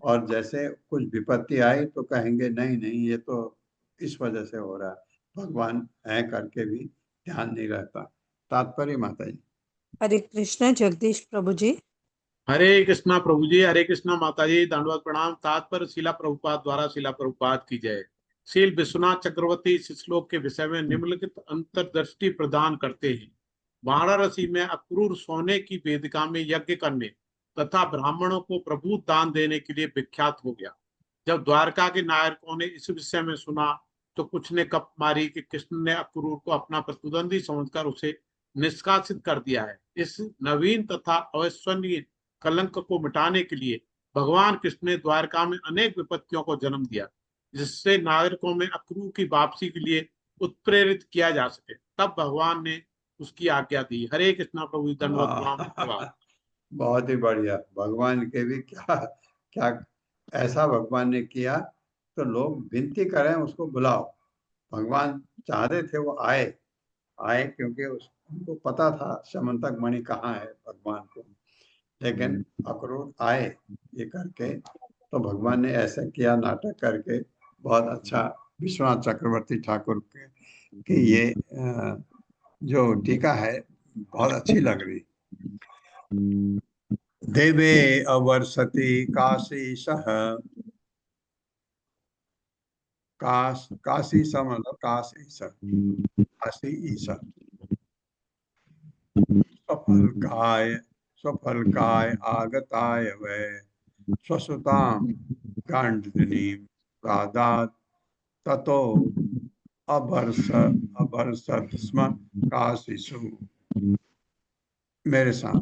और जैसे कुछ विपत्ति आई तो कहेंगे नहीं नहीं, ये तो इस वजह से हो रहा है, भगवान है करके भी ध्यान नहीं रहता। तात्पर्य माता जी। हरे कृष्णा जगदीश प्रभु जी। हरे कृष्णा प्रभु जी, हरे कृष्णा माता जी, दंडवत प्रणाम। तात्पर्य शिला प्रभुपाद द्वारा शिला प्रभुपाद की जय। श्रील विश्वनाथ चक्रवर्ती इस श्लोक के विषय में निम्नलिखित अंतर्दृष्टि प्रदान करते हैं। वाराणसी में अक्रूर सोने की वेदिका में यज्ञ करने तथा ब्राह्मणों को प्रभुत दान देने के लिए विख्यात हो गया। जब द्वारका के नायकों ने इस विषय में सुना तो कुछ ने कप मारी कि कृष्ण ने अक्रूर को अपना प्रतिद्वंदी समझकर उसे निष्कासित कर दिया है। इस नवीन तथा अविश्वसनीय कलंक को मिटाने के लिए भगवान कृष्ण ने द्वारका में अनेक विपत्तियों को जन्म दिया, जिससे नागरिकों में अक्रूर की वापसी के लिए उत्प्रेरित किया जा सके। तब भगवान ने उसकी आज्ञा दी। हरे कृष्णा प्रभु, दंडवत प्रणाम। बहुत ही बढ़िया। भगवान के भी क्या क्या ऐसा भगवान ने किया तो लोग विनती करें उसको बुलाओ। भगवान चाहते थे वो आए क्योंकि उनको पता था समंतक मणि कहाँ है भगवान को, लेकिन अक्रूर आए ये करके, तो भगवान ने ऐसा किया नाटक करके। बहुत अच्छा। विश्वनाथ चक्रवर्ती ठाकुर के ये जो टीका है बहुत अच्छी लग रही। देवे अवर्षति काशी सह, काशी स मतलब काशी स, काशी ईसा। स्वफलकाय आगताय वै स्वसुताम गांडनीम प्रादात ततो अभर्षत स्म काशीषु। मेरे साथ।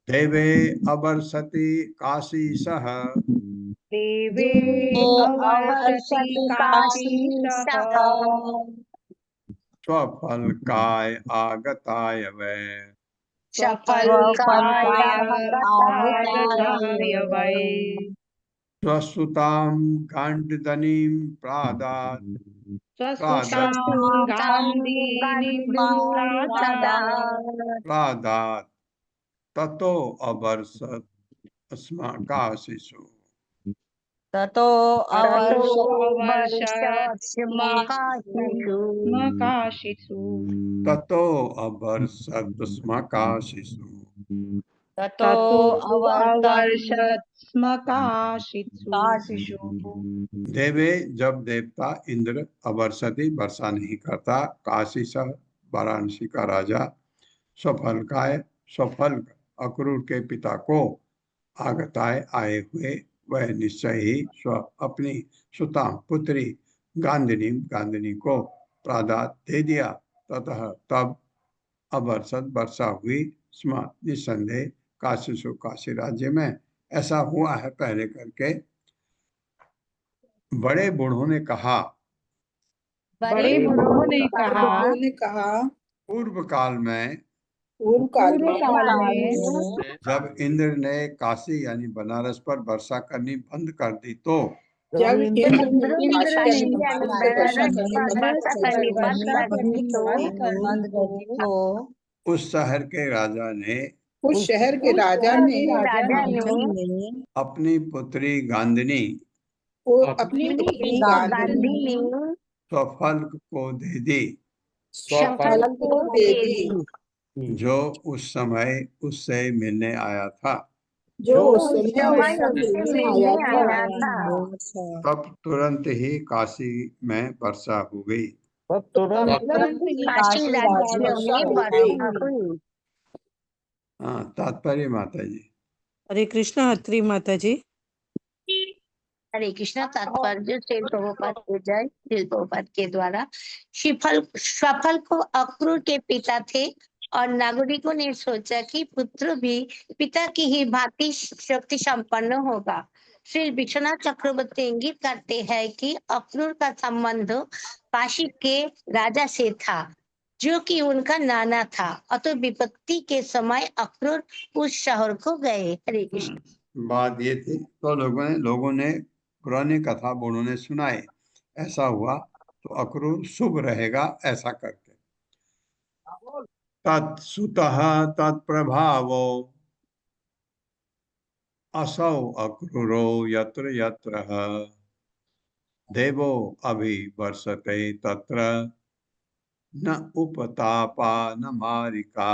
देवे अवर्षति काशी सह, देवे अवर्षति काशीसः, स्वफलकाय आगताय वै स्वफलकाय आगताय वै स्वसुतां गांडनीं प्रादात स्वसुतां गान्धीनीं प्रादात ततो अवर्षत स्म काशीषु। ततो अवर्षत् स्म काशीषु। ततो अवर्षत स्म काशीषु। ततो अवर्षत् स्म काशीषु। देवे जब देवता इंद्र अवर्षति वर्षा नहीं करता, काशी सह वाराणसी का राजा स्वफलकाय स्वफल अक्रूर के पिता को आगताय आए हुए वह निश्चय ही स्व अपनी सुता पुत्री गांधिनी को प्रादात दे दिया। ततः तब अवर्षत वर्षा हुई स्म निसंदेह काशीसु काशी राज्य में। ऐसा हुआ है पहले करके। बड़े बूढ़ों ने कहा पूर्व काल में जब इंद्र ने काशी यानी बनारस पर वर्षा करनी बंद कर दी तो जब इंद्र ने काशी उस शहर के राजा ने अपनी पुत्री गांधिनी स्वफल को दे दी, जो उस समय उससे मिलने आया था। तब तुरंत ही काशी में वर्षा हो गई। तो तुरंत काशी राज्य में वर्षा हुई। हाँ, तात्पर्य माता जी। हरे कृष्ण हत्री माता जी। हरे कृष्ण। तात्पर्य श्रील प्रभुपाद की जय। श्रील प्रभुपाद के द्वारा सफल को अक्रूर के पिता थे और नागरिकों ने सोचा कि पुत्र भी पिता की ही भांति शक्ति संपन्न होगा। श्री विश्वनाथ चक्रवर्ती इंगित करते हैं कि अक्रूर का संबंध काशी के राजा से था, जो कि उनका नाना था। अतः विपत्ति के समय अक्रूर उस शहर को गए। हरे कृष्ण। बात ये थी, तो लोगों ने पुरानी कथा बूढ़ों ने सुनाए, ऐसा हुआ तो अक्रूर शुभ रहेगा ऐसा करके। तत्सुतः तत्प्रभावो असौ अक्रूरो यत्र यत्र देवो अभिवर्षते तत्र न उपतापा न मारिका।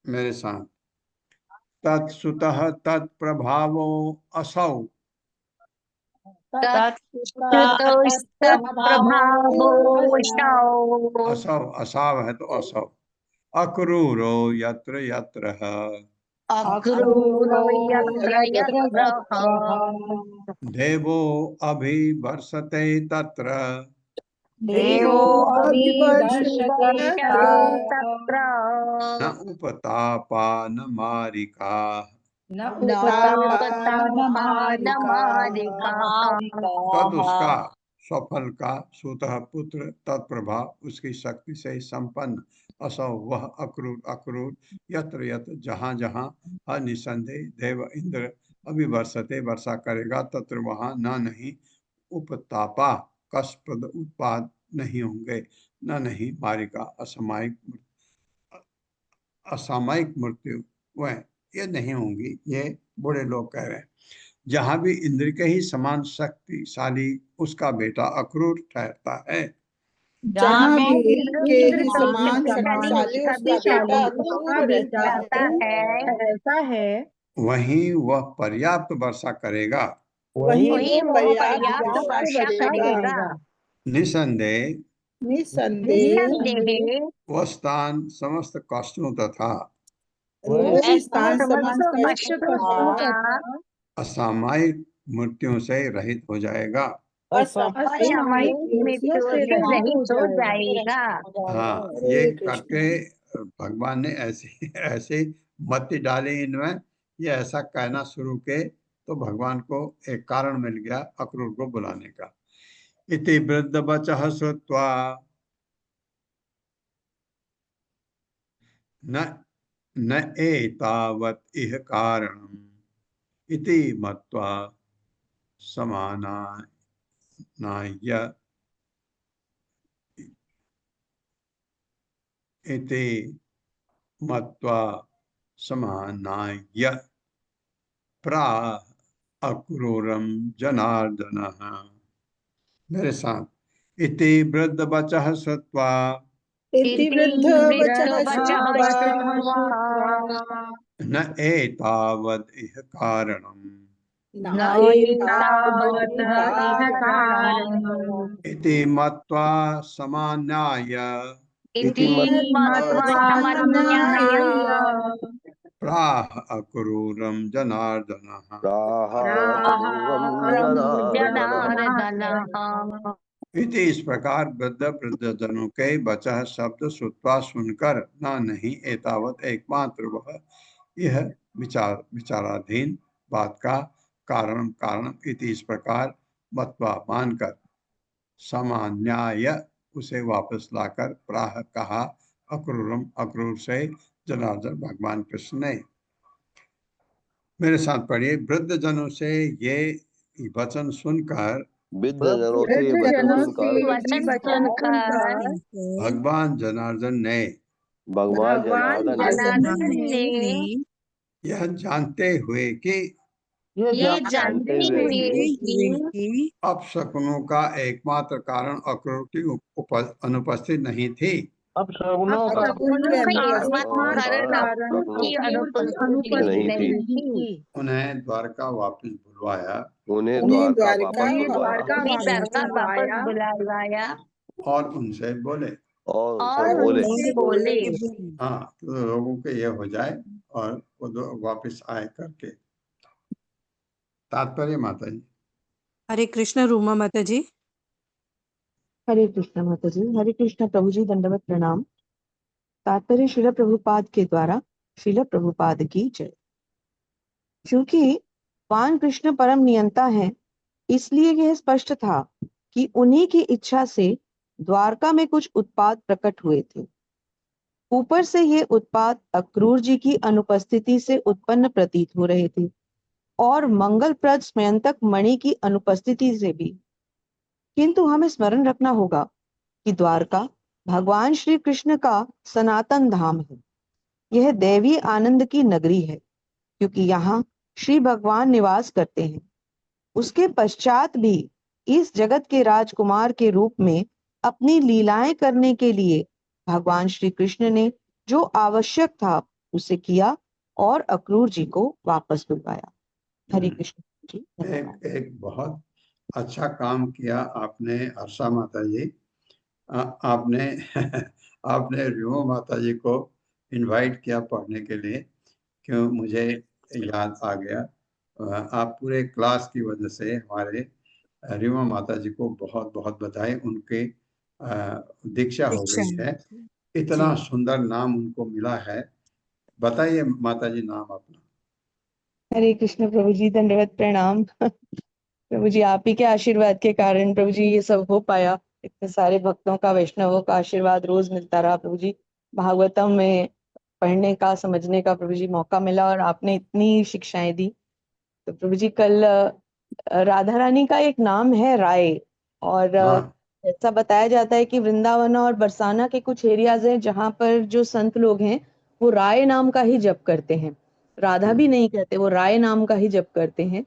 मेरे साथ, तत्सुतः तत्प्रभावो असौ असौ, असाव है तो असौ, अक्रूरो यत्र यत्र देवो अभिवर्षते तत्र न उपतापा न मारिका। तद उसका स्वफल का स्वतः पुत्र तत्प्रभाव उसकी शक्ति से संपन्न असौ वह अक्रूर अक्रूर यत्र यत्र जहाँ जहाँ निसंदेह देव इंद्र अभिवर्षते वर्षा करेगा तत्र वहाँ न नहीं उपतापा कष्टप्रद उत्पाद नहीं होंगे, न नहीं मारिका असामयिक मृत्यु वह ये नहीं होंगी। ये बूढ़े लोग कह रहे हैं। जहाँ भी इंद्र के ही समान शक्तिशाली उसका बेटा अक्रूर ठहरता है, जहाँ भी इंद्र के ही समान शक्तिशाली उसका बेटा अक्रूर रहता है, वहीं वह पर्याप्त वर्षा करेगा। वहीं वो पर्याप्त वर्षा करेगा। निसंदेह वह स्थान समस्त कष्टों तथा वो स्थान समस्त कष्टों तथा असामयिक मृत्युओं से रहित हो जाएगा। असामयिक मृत्यु से रहित हो जाएगा। हाँ, ये करके भगवान ने ऐसे मति डाली इनमें, ये ऐसा कहना शुरू के तो भगवान को एक कारण मिल गया अक्रूर को बुलाने का। इति वृद्ध वचः श्रुत्वा न एतावत् इह कारणम् इति मत्वा समानाय इति मत्वा समानाय प्राह अक्रूरम जनार्दनः। मेरे साथ, इति वृद्ध वचः श्रुत्वा न एतावद् इह कारणम् इति मत्वा समानाय प्राह अक्रूरम जनार्दनः। इति इस प्रकार वृद्ध जनों के वचः शब्द श्रुत्वा सुनकर न नहीं एतावत एकमात्र वह यह विचाराधीन बात का कारण इति इस प्रकार मत्वा मानकर सामान्याय उसे वापस लाकर प्राह कहा अक्रूरम अक्रूर से जनार्दन भगवान कृष्ण ने। मेरे साथ पढ़िए, वृद्ध जनों से ये वचन सुनकर भगवान जनार्दन ने यह जानते हुए कि अपशकुनों का एकमात्र कारण अक्रूर की अनुपस्थित नहीं थी, अब सगुनों अब का सगुन के उनका अनुपस्थित एकमात्र कारण कारण की अनुपस्थिति अनुपस्थिति नहीं नहीं थी। थी। उन्हें द्वारका वापस बुलवाया उन्हें उन्हें द्वारका द्वारका वापस बुलवाया उन्हें द्वारका वापस बुलाया और उनसे बोले। और उनसे और बोले, उनसे बोले। हाँ, तो लोगों के ये हो जाए और वो वापस आए करके। तात्पर्य माता जी। हरे कृष्ण रूमा माता जी। हरे कृष्ण माता जी। हरे कृष्ण प्रभु जी, दंडवत प्रणाम। तात्पर्य श्रील प्रभुपाद के द्वारा श्रील प्रभुपाद की जय। क्योंकि भगवान कृष्ण परम नियंता हैं, इसलिए यह स्पष्ट था कि उन्हीं की इच्छा से द्वारका में कुछ उत्पात प्रकट हुए थे। ऊपर से ये उत्पात अक्रूर जी की अनुपस्थिति से उत्पन्न प्रतीत हो रहे थे और मंगलप्रद स्मयंतक मणि की अनुपस्थिति से भी। किंतु हमें स्मरण रखना होगा कि द्वारका भगवान श्री कृष्ण का सनातन धाम है। यह दैवी आनंद की नगरी है, क्योंकि यहाँ श्री भगवान निवास करते हैं। उसके पश्चात भी इस जगत के राजकुमार के रूप में अपनी लीलाएं करने के लिए भगवान श्री कृष्ण ने जो आवश्यक था उसे किया और अक्रूर जी को वापस बुलवाया। हरे कृष्ण जी। धन्यवाद। एक बहुत अच्छा काम किया आपने हर्षा माता जी। आपने आपने रिमो माता जी को इनवाइट किया पढ़ने के लिए, क्यों मुझे याद आ गया। आप पूरे क्लास की वजह से हमारे रिमा माता जी को बहुत बहुत बधाई। उनके दीक्षा हो गई है, इतना सुंदर नाम उनको मिला है। बताइए माता जी नाम अपना। हरे कृष्ण प्रभु जी, दंडवत प्रणाम। प्रभु जी, आप ही के आशीर्वाद के कारण प्रभु जी ये सब हो पाया। इतने सारे भक्तों का, वैष्णवों का आशीर्वाद रोज मिलता रहा प्रभु जी। भागवतम में पढ़ने का, समझने का प्रभु जी मौका मिला और आपने इतनी शिक्षाएं दी। तो प्रभु जी, कल राधा रानी का एक नाम है राय, और ऐसा बताया जाता है कि वृंदावन और बरसाना के कुछ एरियाज हैं जहाँ पर जो संत लोग हैं वो राय नाम का ही जप करते हैं। राधा भी नहीं कहते, वो राय नाम का ही जप करते हैं।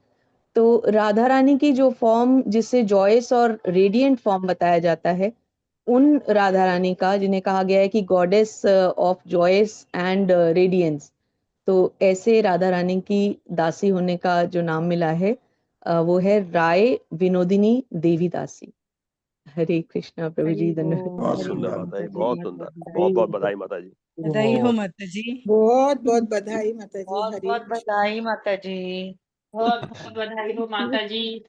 तो राधा रानी की जो फॉर्म, जिसे जॉयस और रेडिएंट फॉर्म बताया जाता है, उन राधा रानी का, जिन्हें कहा गया है कि goddess of joys and radiance, तो ऐसे राधा रानी की दासी होने का जो नाम मिला है वो है राय विनोदिनी देवी दासी। हरे कृष्णा प्रभु जी। धन्यवाद। बहुत सुंदर सुंदर। माता जी, बहुत सुंदर। बहुत बहुत बधाई माता जी। बधाई हो माता जी। बहुत बहुत बधाई माता जी। बहुत हरे बहुत बधाई माता जी। बहुत बहुत बधाई हो माता जी।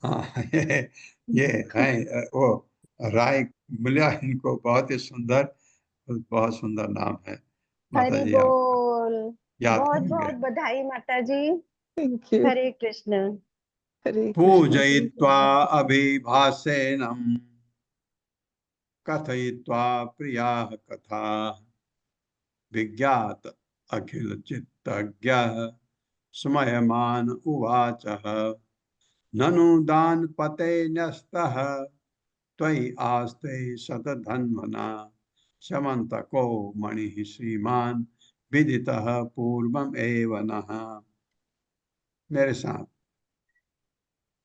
हाँ, ये है वो राय मिला इनको, बहुत ही सुंदर, बहुत सुंदर नाम है। माता हरि जी आप बोल। याद बहुत करेंगे। बहुत बधाई माता जी। Thank you. हरे कृष्ण। हरे कृष्ण। पूजयित्वा अभिभासेनम कथयित्वा प्रियाः कथा विज्ञात अखिल चित्तज्ञः स्मयमान उवाचः ननु दानपते न्यस्तः त्वयि आस्ते शतधन्वना समन्तको मणिः श्रीमान् विदितः पूर्वम् एव नः। मेरे साथ।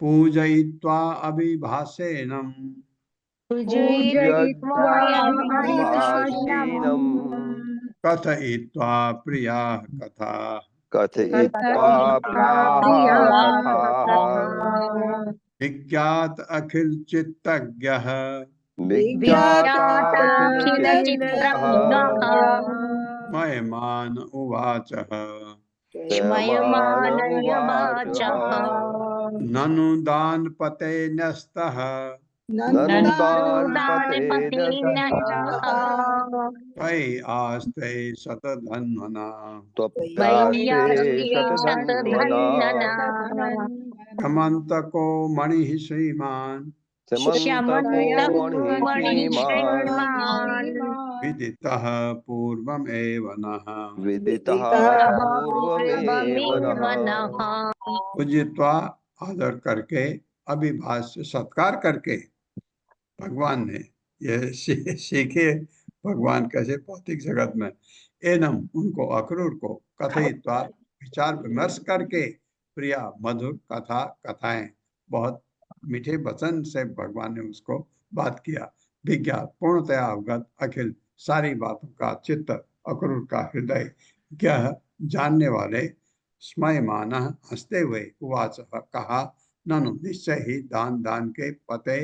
पूजयित्वा अभिभासेनम पूजयित्वा भाषीणम् कथयित्वा प्रियाः कथा कथयित्वा प्रियाः कथाः विज्ञात अखिल चित्तज्ञः विज्ञाताखिल चित्तः मयमान उवाचः स्वयमान उवाचः ननु दानपते न्यस्तः ननु दानपते न्यस्तः त्वयि आस्ते शतधन्वना त्वप्यास्ते शतधन्वना समन्तको मणिः श्रीमान् समन्तको मणिः श्रीमान् विदितः पूर्वमेव नः। विदितः पूर्वमेव नः। पूज्यत्वा आदर करके, अभिभाष्य सत्कार करके भगवान ने यह सीखे भगवान कैसे भौतिक जगत में। एनम उनको अक्रूर को कथयित्वा विचार विमर्श करके प्रिया मधुर कथा कथाएं, बहुत मीठे वचन से भगवान ने उसको बात किया। विज्ञात पूर्णतया अवगत अखिल सारी बातों का चित्त अक्रूर का हृदय यह जानने वाले स्मयमान हंसते हुए उवाच कहा, ननु निश्चय ही दान दान के पते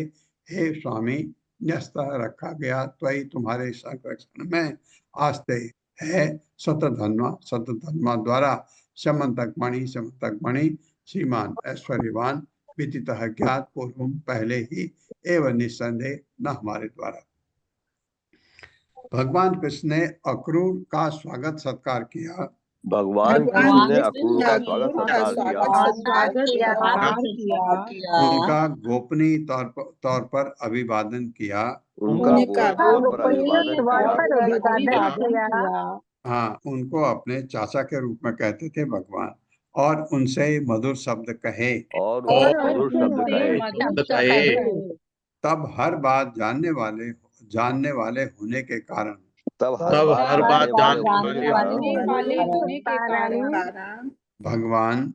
हे स्वामी, न्यस्त रखा गया त्वयि तुम्हारे संरक्षण में आस्ते है शतधन्वा द्वारा समंतक मणि श्रीमान ऐश्वर्यवान विदितः ज्ञात पूर्व पहले ही एवं निस्संदेह न हमारे द्वारा। भगवान कृष्ण ने अक्रूर का स्वागत सत्कार किया। भगवान कृष्ण ने अक्रूर का स्वागत सत्कार किया, उनका गोपनीय तौर पर अभिवादन किया। उनका गोपनीय तौर पर अभिवादन किया। हाँ, उनको अपने चाचा के रूप में कहते थे भगवान, और उनसे मधुर शब्द कहे। तब हर बात जानने वाले होने के कारण भगवान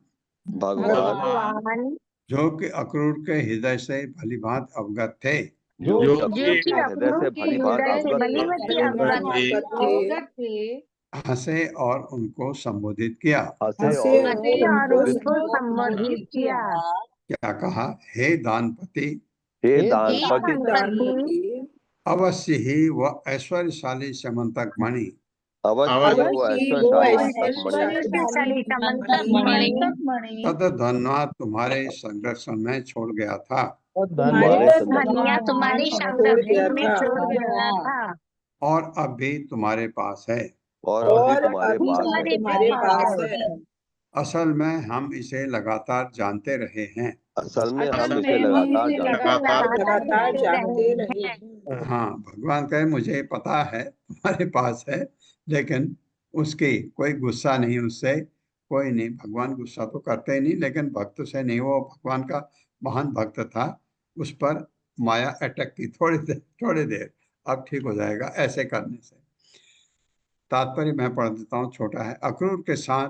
जो कि अक्रूर के हृदय से भलीभांत अवगत थे, हंसे और उनको संबोधित किया। क्या कहा? हे दानपति, अवश्य ही वह ऐश्वर्यशाली समंतक मणि तदधन्वा तुम्हारे संरक्षण में छोड़ गया था, और अब भी तुम्हारे पास है। असल में हम इसे लगातार जानते रहे हैं। हाँ, भगवान कहे मुझे पता है तुम्हारे पास है, लेकिन उसकी कोई गुस्सा नहीं, उससे कोई नहीं। भगवान गुस्सा तो करते ही नहीं, लेकिन भक्त से नहीं, वो भगवान का महान भक्त था, उस पर माया अटक की थोड़ी देर, अब ठीक हो जाएगा ऐसे करने से। तात्पर्य मैं पढ़ देता हूँ, छोटा है। अक्रूर के साथ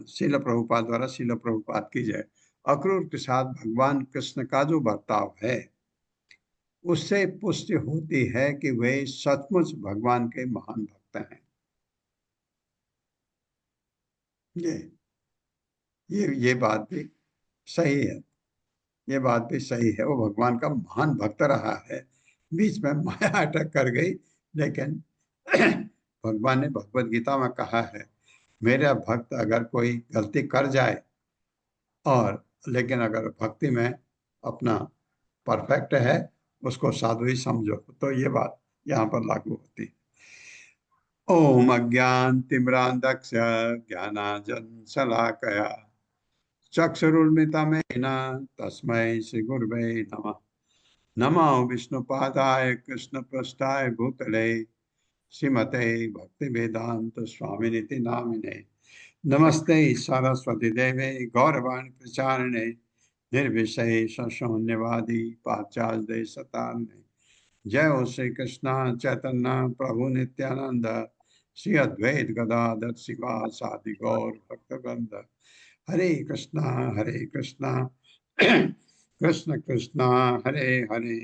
शील प्रभुपाद द्वारा शील प्रभुपाद की जय। अक्रूर के साथ भगवान कृष्ण का जो बर्ताव है उससे पुष्टि होती है कि वे सचमुच भगवान के महान भक्त हैं। ये बात भी सही है, ये बात भी सही है। वो भगवान का महान भक्त रहा है, बीच में माया अटक कर गई, लेकिन भगवान ने भगवत गीता में कहा है, मेरा भक्त अगर कोई गलती कर जाए और लेकिन अगर भक्ति में अपना परफेक्ट है, उसको साधु ही समझो। तो ये बात यहाँ पर लागू होती है। ओम अज्ञान तिम्रांधक्ष ज्ञानांजन शलाकया चक्षुरुन्मिलितं तस्मै श्री गुरवे नमः। नमो विष्णुपादाय कृष्णपृष्ठाय भूतले श्रीमते भक्तिवेदांत स्वामिनिति नामिने। नमस्ते सरस्वती देवे गौरवाणी प्रचारिणे निर्विशेष शून्यवादी पाश्चात्य देशतारिणे। जय हो श्री कृष्ण चैतन्य प्रभु नित्यानंद श्री अद्वैत गदाधर शिवासादि गौर भक्तवृंद। हरे कृष्णा कृष्ण कृष्ण हरे हरे,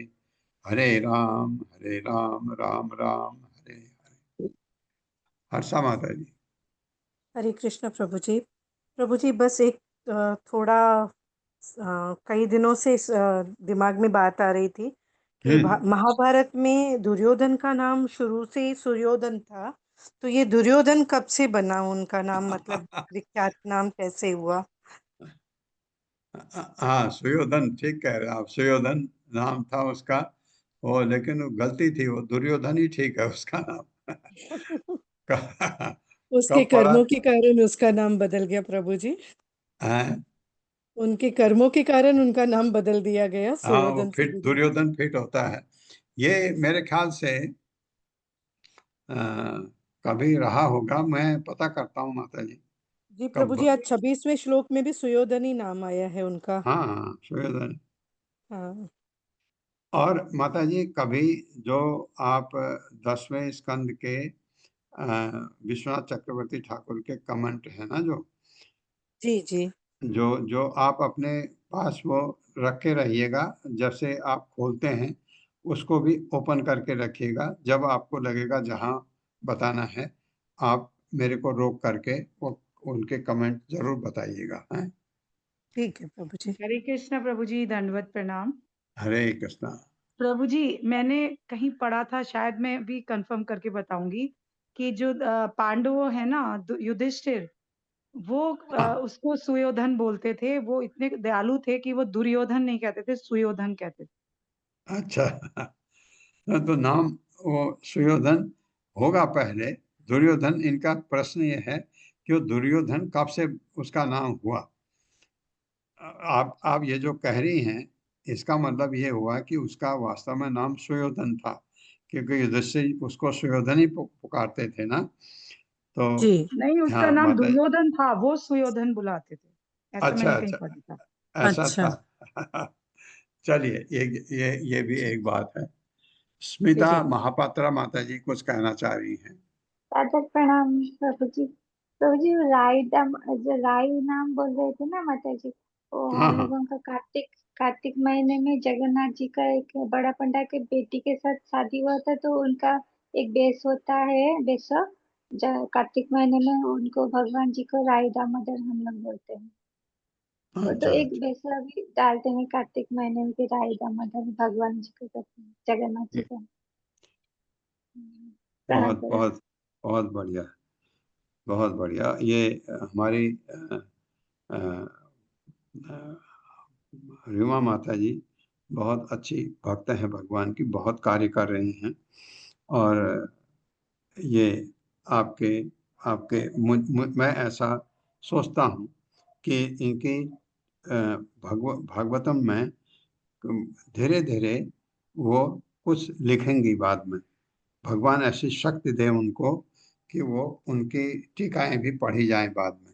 हरे राम राम राम हरे हरे। हर्षा माता जी। हरे कृष्ण प्रभु जी बस एक थोड़ा कई दिनों से दिमाग में बात आ रही थी कि महाभारत में दुर्योधन का नाम शुरू से सुयोधन था, तो ये दुर्योधन कब से बना उनका नाम, मतलब विख्यात नाम कैसे हुआ? हाँ, सुयोधन ठीक कह रहे हैं आप, सुयोधन नाम था उसका, वो लेकिन वो गलती थी, वो दुर्योधन ही ठीक है उसका नाम। उसके कर्मों के कारण उसका नाम बदल गया प्रभु जी। उनके कर्मों के कारण उनका नाम बदल दिया गया सुयोधन से। दुर्योधन फिट होता है। ये मेरे ख्याल से कभी रहा होगा, मैं पता करता हूँ माता जी। जी प्रभु जी, आज 26वें श्लोक में भी सुयोधन ही नाम आया है उनका। हाँ, सुयोधन। हाँ। और माता जी कभी जो आप 10वें स्कंद के विश्वनाथ चक्रवर्ती ठाकुर के कमेंट है ना, जी जो आप अपने पास वो रखे रहिएगा, जब से आप खोलते हैं उसको भी ओपन करके रखिएगा। जब आपको लगेगा जहां बताना है आप मेरे को रोक करके वो उनके कमेंट जरूर बताइएगा। हैं? ठीक है प्रभु जी। हरे कृष्णा प्रभु जी, दंडवत प्रणाम। हरे कृष्णा। प्रभु जी, मैंने कहीं पढ़ा था, शायद मैं भी कंफर्म करके बताऊंगी, कि जो पांडव है ना, युधिष्ठिर, वो उसको सुयोधन बोलते थे। वो इतने दयालु थे कि वो दुर्योधन नहीं कहते थे, सुयोधन कहते थे। अच्छा तो नाम वो सुयोधन होगा पहले, दुर्योधन। इनका प्रश्न ये है कि वो दुर्योधन कब से उसका नाम हुआ। आप ये जो कह रही हैं इसका मतलब ये हुआ कि उसका वास्तव में नाम सुयोधन था, क्योंकि युधिष्ठिर उसको सुयोधन ही पुकारते थे ना। तो जी। नहीं, उसका हाँ नाम माता। दुर्योधन था, वो सुयोधन बुलाते थे, ऐसा अच्छा मैंने कहीं अच्छा, पढ़ा था। ऐसा अच्छा। था चलिए ये भी एक बात है। स्मिता ठीक है। महापात्रा माता जी कुछ कहना चाह रही हैं। सादर प्रणाम प्रभु जी। प्रभु जी, जो राई नाम बोल रहे थे ना माता जी, वो हाँ हम हाँ लोगों का कार्तिक महीने में जगन्नाथ जी का एक बड़ा पंडा के बेटी के साथ शादी हुआ था, तो उनका एक बेस होता है, कार्तिक महीने में उनको भगवान जी को राई दामोदर हम लोग बोलते हैं। वो तो अच्छा एक अच्छा। बेसा भी डालते हैं कार्तिक महीने में कि राई दामोदर भगवान जी को करते हैं, जगन्नाथ जी का। प्रणाम बहुत करें। बहुत बहुत बढ़िया, बहुत बढ़िया। ये हमारी अ, अ, रीमा माता जी बहुत अच्छी भक्त हैं भगवान की, बहुत कार्य कर रही हैं। और ये आपके आपके मैं ऐसा सोचता हूँ कि इनकी भागवतम में धीरे धीरे वो कुछ लिखेंगी बाद में। भगवान ऐसी शक्ति दे उनको कि वो उनकी टीकाएं भी पढ़ी जाएं बाद में।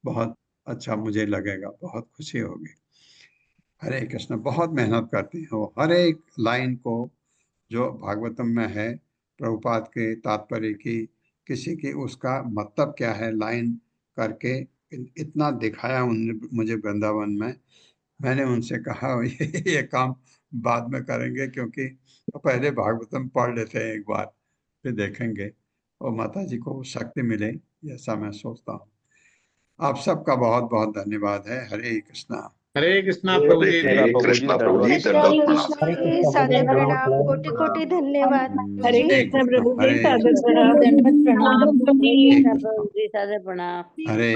बहुत अच्छा मुझे लगेगा, बहुत खुशी होगी। हरे कृष्ण। बहुत मेहनत करती हैं वो, हर एक लाइन को जो भागवतम में है प्रभुपाद के तात्पर्य की, किसी की उसका मतलब क्या है लाइन करके इतना दिखाया उन्होंने मुझे वृंदावन में। मैंने उनसे कहा ये काम बाद में करेंगे, क्योंकि पहले भागवतम पढ़ लेते हैं एक बार, फिर देखेंगे और माता जी को शक्ति मिले, ऐसा मैं सोचता हूँ। आप सबका बहुत बहुत धन्यवाद है। हरे कृष्णा। हरे कृष्णा प्रभु जी, हरे कृष्णा प्रभु जी, दंडवत प्रणाम। हरे कृष्णा जी, सादर प्रणाम, कोटि कोटि धन्यवाद हरे जी। कृष्ण प्रभु जी, हरे सादर कृष्ण। प्रणाम। दंडवत प्रणाम। हरे हरे कृष्णा कृष्ण। प्रभु जी, सादर प्रणाम। हरे